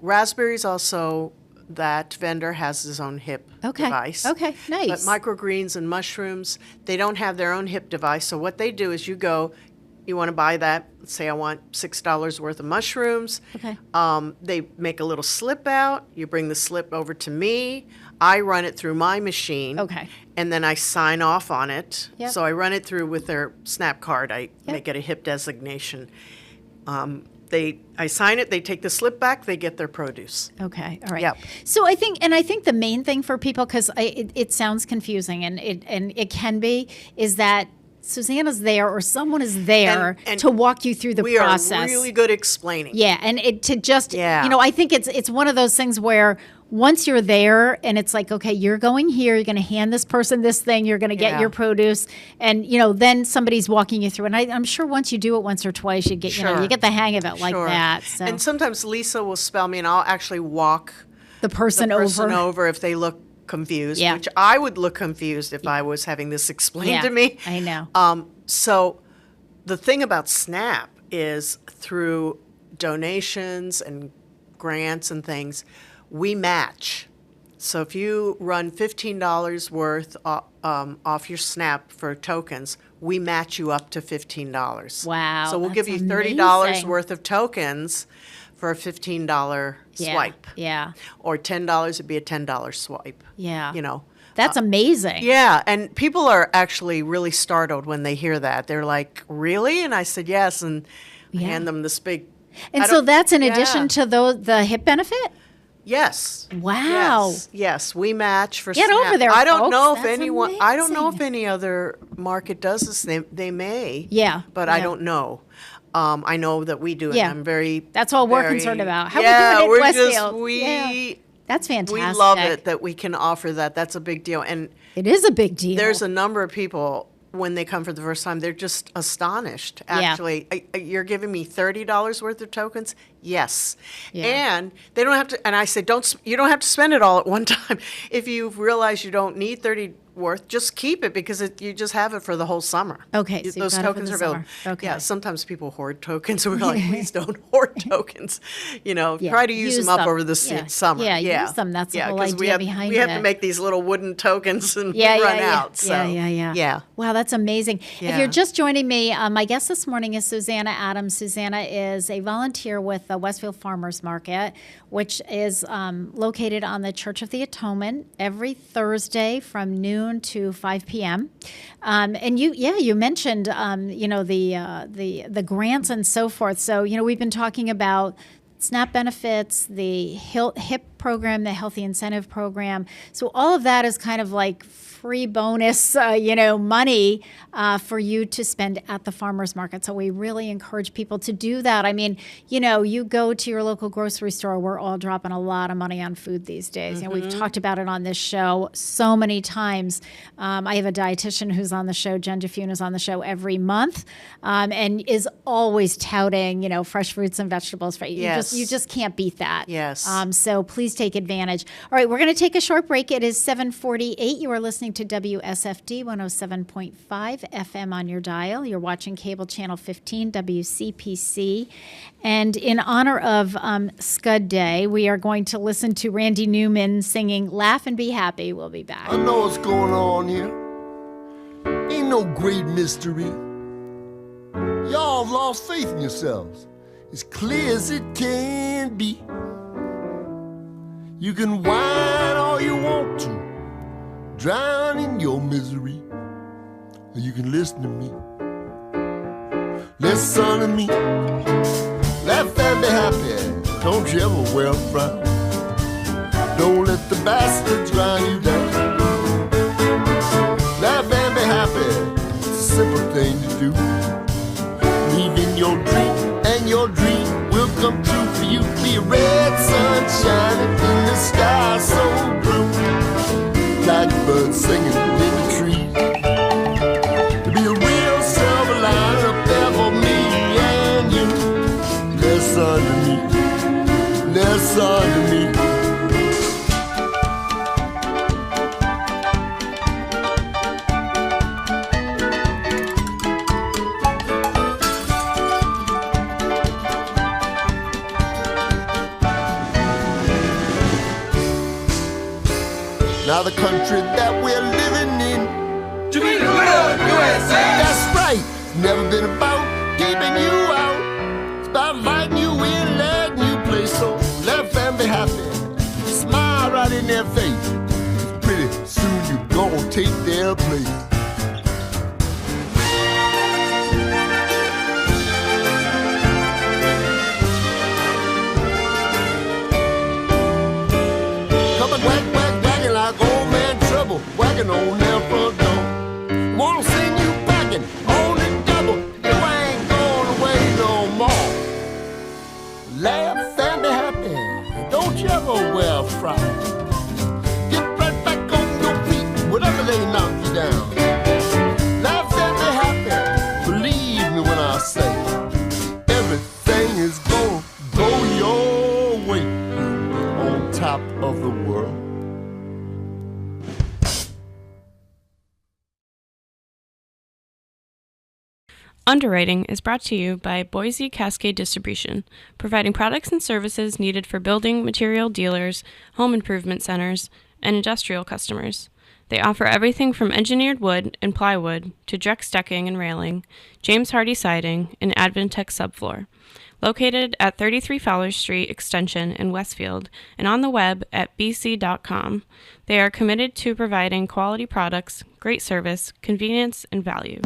raspberries also, that vendor has his own HIP device. Okay, nice. But microgreens and mushrooms, they don't have their own HIP device. So what they do is you want to buy that, let's say I want $6 worth of mushrooms. Okay. They make a little slip out. You bring the slip over to me. I run it through my machine. Okay. And then I sign off on it. Yep. So I run it through with their SNAP card. I make it a HIP designation. I sign it, they take the slip back, they get their produce. Okay, all right. Yep. So I think the main thing for people, because it sounds confusing, and it can be, is that Susanna's there or someone is there and to walk you through the process. We are really good explaining. Yeah, and I think it's one of those things where once you're there and it's like, okay, you're going here, you're going to hand this person this thing, you're going to get your produce, and then somebody's walking you through. And I'm sure once you do it once or twice, you get you get the hang of it like that. So. And sometimes Lisa will spell me, and I'll actually walk the person over if they look confused, which I would look confused if I was having this explained to me. I know. So the thing about SNAP is through donations and grants and things, we match. So if you run $15 worth off your SNAP for tokens, we match you up to $15. Wow. So we'll give you $30 amazing. worth of tokens for a $15 swipe. Yeah. Or $10 would be a $10 swipe. Yeah. That's amazing. Yeah, and people are actually really startled when they hear that. They're like, "Really?" And I said, "Yes," and I hand them this big. And so that's in addition to the HIP benefit? Yes. Wow. Yes, we match for Get SNAP. over there, I don't folks. know if That's anyone. I don't know if amazing. any other market does this. They may. Yeah. But I don't know. I know that we do, and I'm very. That's all we're concerned about. How yeah, we doing in we're Westfield? That's fantastic. We love it that we can offer that. That's a big deal, and it is a big deal. There's a number of people when they come for the first time, they're just astonished. Actually, you're giving me $30 worth of tokens? Yes. Yeah. And they don't have to. And I say, you don't have to spend it all at one time. If you realize you don't need 30 worth, just keep it because you just have it for the whole summer. Okay, so those you've got it for tokens the are available. summer. Okay. Yeah, sometimes people hoard tokens. We're like, please don't hoard tokens. Try to use them up over the summer. Yeah, use them. That's the whole idea behind it. We have to make these little wooden tokens and run out. So. Yeah. Wow, that's amazing. Yeah. If you're just joining me, my guest this morning is Susanna Adams. Susanna is a volunteer with the Westfield Farmers Market, which is located on the Church of the Atonement every Thursday from noon to 5 p.m. And you mentioned the grants and so forth. So we've been talking about SNAP benefits, the HIP program, the Healthy Incentive Program. So all of that is kind of like free bonus, money for you to spend at the farmers market. So we really encourage people to do that. I mean, you go to your local grocery store. We're all dropping a lot of money on food these days. Mm-hmm. We've talked about it on this show so many times. I have a dietitian who's on the show, Jen Jafune, is on the show every month, and is always touting, fresh fruits and vegetables. Yes. You just can't beat that. Yes. So please take advantage. All right, we're going to take a short break. It is 7:48. You are listening to WSFD 107.5 FM on your dial. You're watching cable channel 15, WCPC. And in honor of Scud Day, we are going to listen to Randy Newman singing Laugh and Be Happy. We'll be back. I know what's going on here. Ain't no great mystery. Y'all have lost faith in yourselves. As clear as it can be. You can whine all you want to, drown in your misery, or you can listen to me. Listen to me. Laugh and be happy. Don't you ever wear a frown. Don't let the bastards grind you down. Laugh and be happy, it's a simple thing to do. Believe in your dream, and your dream will come true for you. Be a red sun shining in the sky so blue, blackbird singing in the trees. To be a real silver line up there for me and you. Less underneath, less underneath. Now the country that we're living in, to be the good USA. That's right. It's never been about keeping you out. It's about inviting you in, letting you play. So laugh and be happy. Smile right in their face. Pretty soon you're gonna take their place. Come and whack, whack, whacking like old man trouble, whacking on their front door. Wanna send you packing on the double. You ain't going away no more. Laugh and be happy. Don't you ever wear a frown. Get right back on your feet, whatever they knock you down. Laugh and be happy. Believe me when I say everything is gonna go your way. On top of the world. Underwriting is brought to you by Boise Cascade Distribution, providing products and services needed for building material dealers, home improvement centers, and industrial customers. They offer everything from engineered wood and plywood to Drex decking and railing, James Hardie siding, and Advantech subfloor. Located at 33 Fowler Street Extension in Westfield and on the web at bc.com, they are committed to providing quality products, great service, convenience, and value.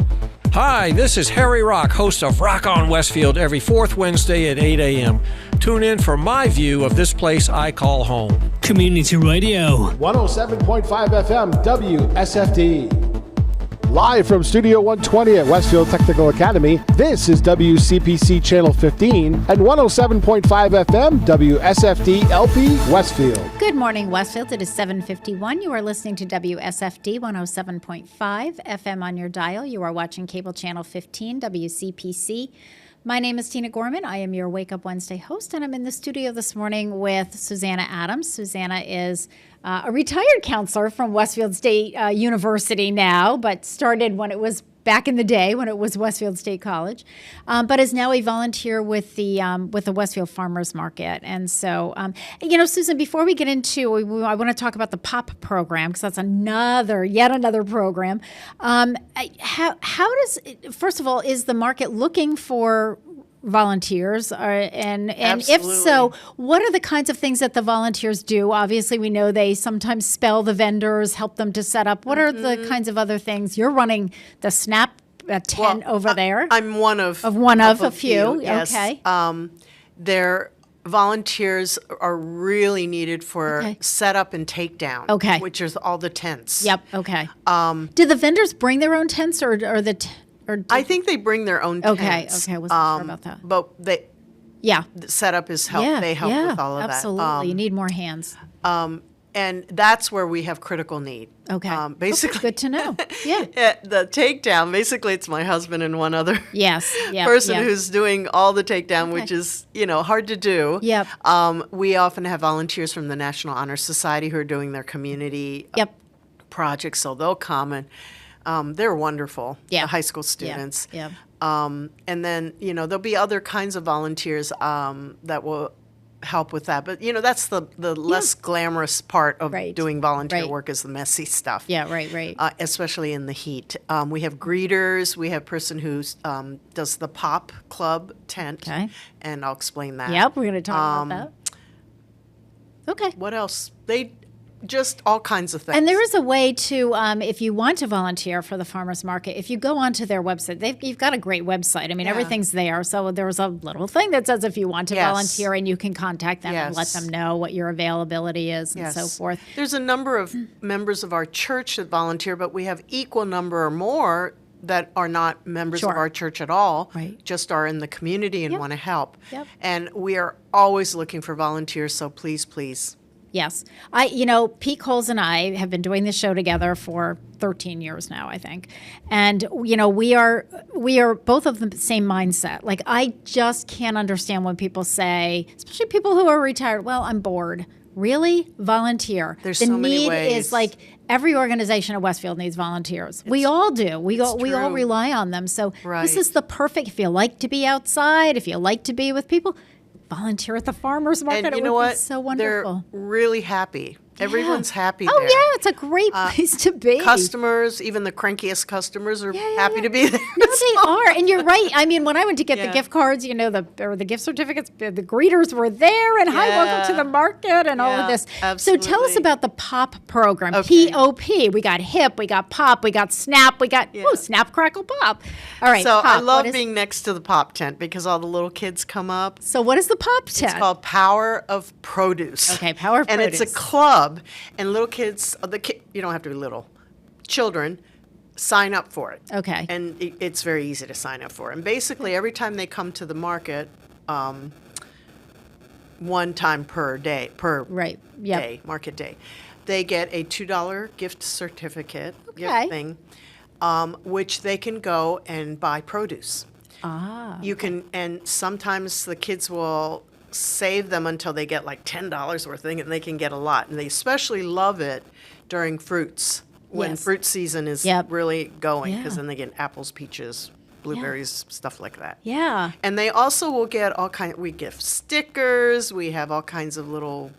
Hi, this is Harry Rock, host of Rock on Westfield every fourth Wednesday at 8 a.m. Tune in for my view of this place I call home. Community Radio. 107.5 FM WSFD. Live from Studio 120 at Westfield Technical Academy, this is WCPC Channel 15 and 107.5 FM WSFD-LP Westfield. Good morning, Westfield. It is 7:51. You are listening to WSFD 107.5 FM on your dial. You are watching cable channel 15, WCPC. My name is Tina Gorman. I am your Wake Up Wednesday host, and I'm in the studio this morning with Susanna Adams. Susanna is a retired counselor from Westfield State University now, but started when it was back in the day when it was Westfield State College, but is now a volunteer with the Westfield Farmers Market. And so, Susan, before we get into, I want to talk about the POP program because that's yet another program. First of all, is the market looking for volunteers, and if so, what are the kinds of things that the volunteers do? Obviously, we know they sometimes spell the vendors, help them to set up. What are the kinds of other things? You're running the SNAP tent over there. I'm one of a few. Yes. Okay. Their volunteers are really needed for setup and takedown. Okay. Which is all the tents. Yep. Okay. Do the vendors bring their own tents, or I think they bring their own tents. Okay, I wasn't sure about that. But the setup is help. Yeah, they help with all of absolutely. that. Absolutely, you need more hands. And that's where we have critical need. Okay. Basically, good to know. Yeah. The takedown. Basically, it's my husband and one other person who's doing all the takedown, which is hard to do. Yep. We often have volunteers from the National Honor Society who are doing their community projects, so they'll come and. They're wonderful, the high school students. Yeah. And then, there'll be other kinds of volunteers that will help with that. But, that's the less glamorous part of doing volunteer work is the messy stuff. Yeah, right. Especially in the heat. We have greeters. We have a person who does the Pop Club tent. Okay. And I'll explain that. Yep, we're going to talk about that. Okay. What else? just all kinds of things. And there is a way to, if you want to volunteer for the farmers market, if you go onto their website, you've got a great website. I mean, everything's there. So there's a little thing that says if you want to volunteer, and you can contact them and let them know what your availability is and so forth. There's a number of members of our church that volunteer, but we have equal number or more that are not members of our church at all, just are in the community and want to help. And we are always looking for volunteers, so please, please. Yes. Pete Coles and I have been doing this show together for 13 years now, I think. And, we are both of the same mindset. Like, I just can't understand when people say, especially people who are retired, well, I'm bored. Really? Volunteer. There's so many ways. The need is like every organization at Westfield needs volunteers. We all do. We all rely on them. So this is the perfect, if you like to be outside, if you like to be with people, volunteer at the farmers market. And you know what? So wonderful. They're really happy. Everyone's happy there. Oh, yeah. It's a great place to be. Customers, even the crankiest customers are happy to be there. No, they are. And you're right. I mean, when I went to get the gift cards, the gift certificates, the greeters were there, and hi, welcome to the market, and all of this. Absolutely. So tell us about the POP program. P-O-P. We got HIP, we got POP, we got SNAP, we got Snap, Crackle, Pop. All right. So POP, I love being next to the POP tent because all the little kids come up. So what is the POP tent? It's called Power of Produce. Okay, Power of Produce. And it's a club. And little kids, you don't have to be little, children sign up for it. Okay. And it's very easy to sign up for. And basically, every time they come to the market, one time per day, day, market day, they get a $2 gift certificate, gift thing, which they can go and buy produce. You can, and sometimes the kids will save them until they get like $10 worth, and they can get a lot. And they especially love it during fruits, when fruit season is really going, because then they get apples, peaches, blueberries, stuff like that. Yeah. And they also will get we give stickers, we have all kinds of little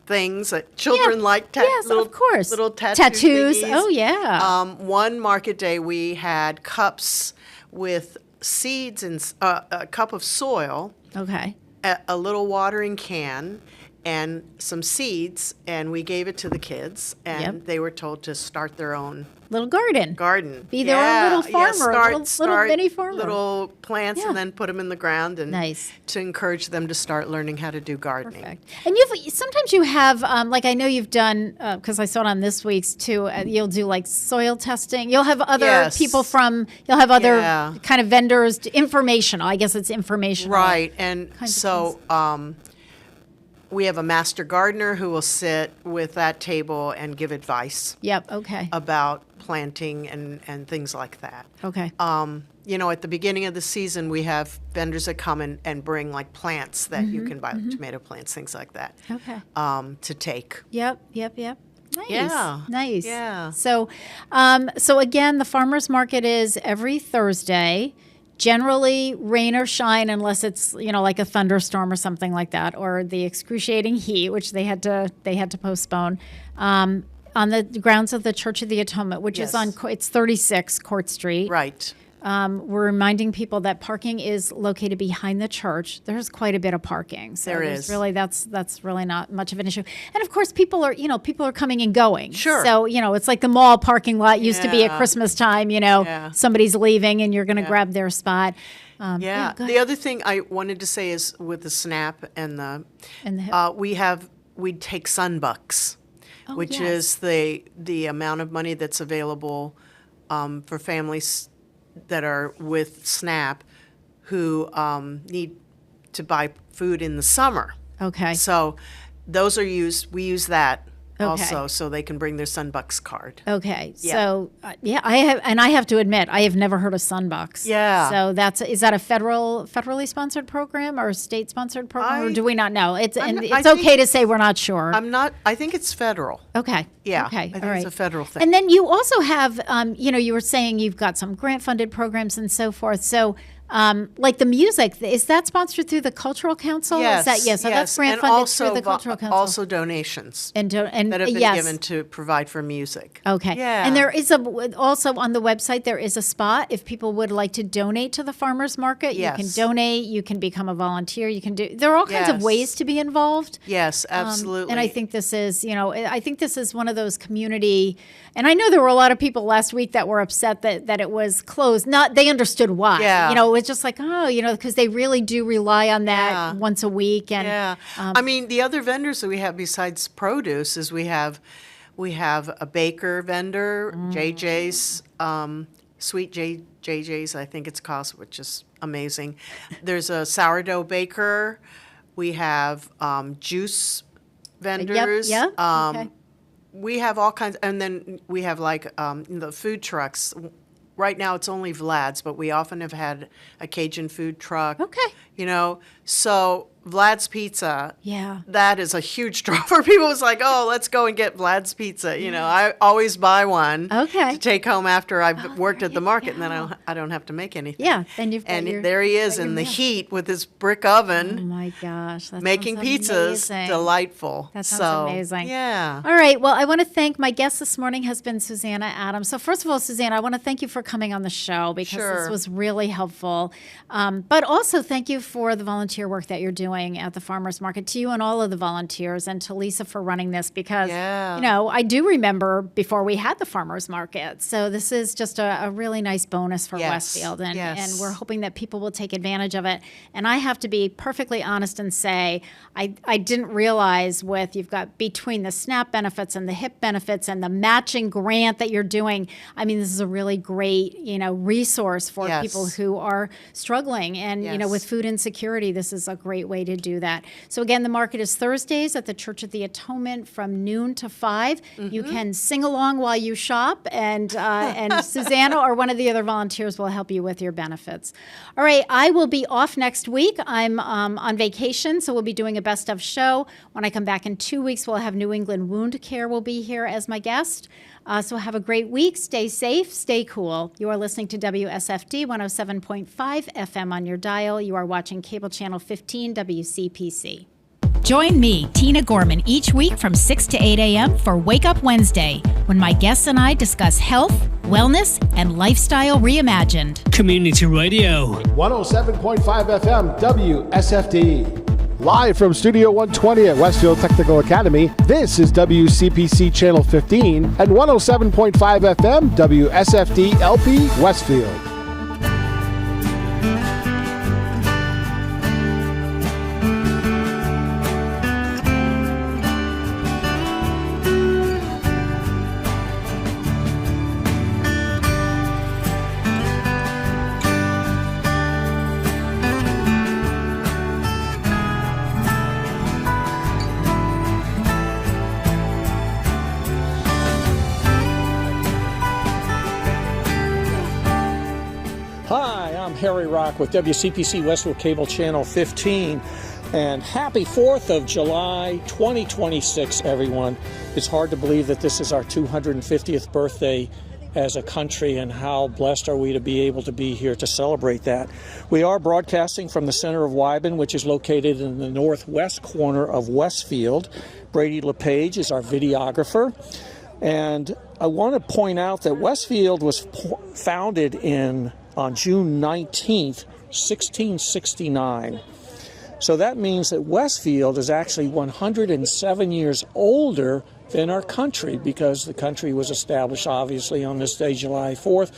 things that children like. Of course. Little tattoos. Thingies. Oh, yeah. One market day we had cups with seeds and a cup of soil. Okay. A little watering can and some seeds, and we gave it to the kids, and they were told to start their own little garden. Be their own little farmer, little mini farmer. Little plants, and then put them in the ground, and to encourage them to start learning how to do gardening. Perfect. And sometimes you have, like I know you've done, because I saw it on this week's too, you'll do like soil testing. You'll have other people you'll have other kind of vendors, informational. I guess it's informational. Right, and so we have a master gardener who will sit with that table and give advice. About planting and things like that. Okay. At the beginning of the season, we have vendors that come and bring like plants that you can buy, like tomato plants, things like that. Okay. To take. Yep. Nice. Yeah. Nice. Yeah. So again, the farmers market is every Thursday. Generally, rain or shine, unless it's like a thunderstorm or something like that, or the excruciating heat, which they had to postpone. On the grounds of the Church of the Atonement, which is it's 36 Court Street. Right. We're reminding people that parking is located behind the church. There's quite a bit of parking. So there is. Really, that's really not much of an issue. And of course, people are coming and going. Sure. So, it's like the mall parking lot used to be at Christmas time, somebody's leaving and you're going to grab their spot. The other thing I wanted to say is with the SNAP and the we take Sunbucks, which is the amount of money that's available for families that are with SNAP who need to buy food in the summer. Okay. So those are used. We use that also, so they can bring their Sunbucks card. Okay. Yeah. So I have to admit, I have never heard of Sunbucks. Yeah. So is that a federally sponsored program or a state sponsored program, or do we not know? It's okay to say we're not sure. I think it's federal. Okay. Yeah. Okay. I think it's a federal thing. And then you also have, you were saying you've got some grant funded programs and so forth. So Like the music, is that sponsored through the Cultural Council? Yes, Is that, yes, so that's grant and funded also through the Cultural Council. Also donations and that have been given to provide for music. Okay. Yeah. And there is also on the website, there is a spot if people would like to donate to the farmers market. Yes. You can donate, you can become a volunteer, there are all kinds of ways to be involved. Yes, absolutely. And I think this is, one of those community, and I know there were a lot of people last week that were upset that it was closed. They understood why. Yeah. It's just like, because they really do rely on that once a week. And I mean, the other vendors that we have besides produce is we have a baker vendor, JJ's, Sweet JJ's, I think it's called, which is amazing. There's a sourdough baker. We have juice vendors. Okay. We have all kinds, and then we have like the food trucks. Right now it's only Vlad's, but we often have had a Cajun food truck. Okay. So Vlad's Pizza. Yeah. That is a huge draw for people. It's like, oh, let's go and get Vlad's Pizza. I always buy one to take home after I've worked at the market, and then I don't have to make anything. Yeah. And you've got and there he is in the heat with his brick oven. Oh my gosh. That making pizzas. Amazing. Delightful. That sounds amazing. Yeah. All right. Well, I want to thank my guest this morning has been Susanna Adams. So first of all, Susanna, I want to thank you for coming on the show because this was really helpful. But also thank you for the volunteer work that you're doing at the farmers market, to you and all of the volunteers, and to Lisa for running this because, I do remember before we had the farmers market. So this is just a really nice bonus for Westfield. And we're hoping that people will take advantage of it. And I have to be perfectly honest and say, I didn't realize you've got between the SNAP benefits and the HIP benefits and the matching grant that you're doing. I mean, this is a really great, resource for people who are struggling. And, with food insecurity, this is a great way to do that. So again, the market is Thursdays at the Church of the Atonement from noon to 5. Mm-hmm. You can sing along while you shop, and Susanna or one of the other volunteers will help you with your benefits. All right, I will be off next week. I'm on vacation, so we'll be doing a best of show. When I come back in 2 weeks, we'll have New England Wound Care will be here as my guest. So have a great week. Stay safe. Stay cool. You are listening to WSFD 107.5 FM on your dial. You are watching cable channel 15 WCPC. Join me, Tina Gorman, each week from 6 to 8 a.m. for Wake Up Wednesday, when my guests and I discuss health, wellness, and lifestyle reimagined. Community Radio. 107.5 FM WSFD. Live from Studio 120 at Westfield Technical Academy, this is WCPC Channel 15 and 107.5 FM WSFD-LP Westfield. Harry Rock with WCPC Westfield Cable Channel 15, and happy 4th of July 2026, everyone. It's hard to believe that this is our 250th birthday as a country, and how blessed are we to be able to be here to celebrate that. We are broadcasting from the center of Wyben, which is located in the northwest corner of Westfield. Brady LePage is our videographer. And I want to point out that Westfield was founded on June 19th, 1669. So that means that Westfield is actually 107 years older than our country, because the country was established, obviously, on this day, July 4th,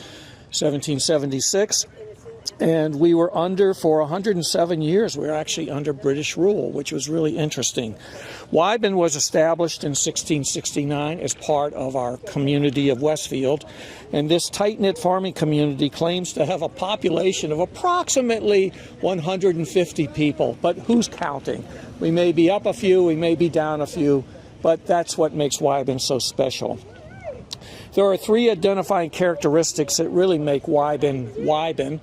1776. And we were for 107 years, we were actually under British rule, which was really interesting. Wyben was established in 1669 as part of our community of Westfield. And this tight-knit farming community claims to have a population of approximately 150 people. But who's counting? We may be up a few, we may be down a few, but that's what makes Wyben so special. There are 3 identifying characteristics that really make Wyben Wyben.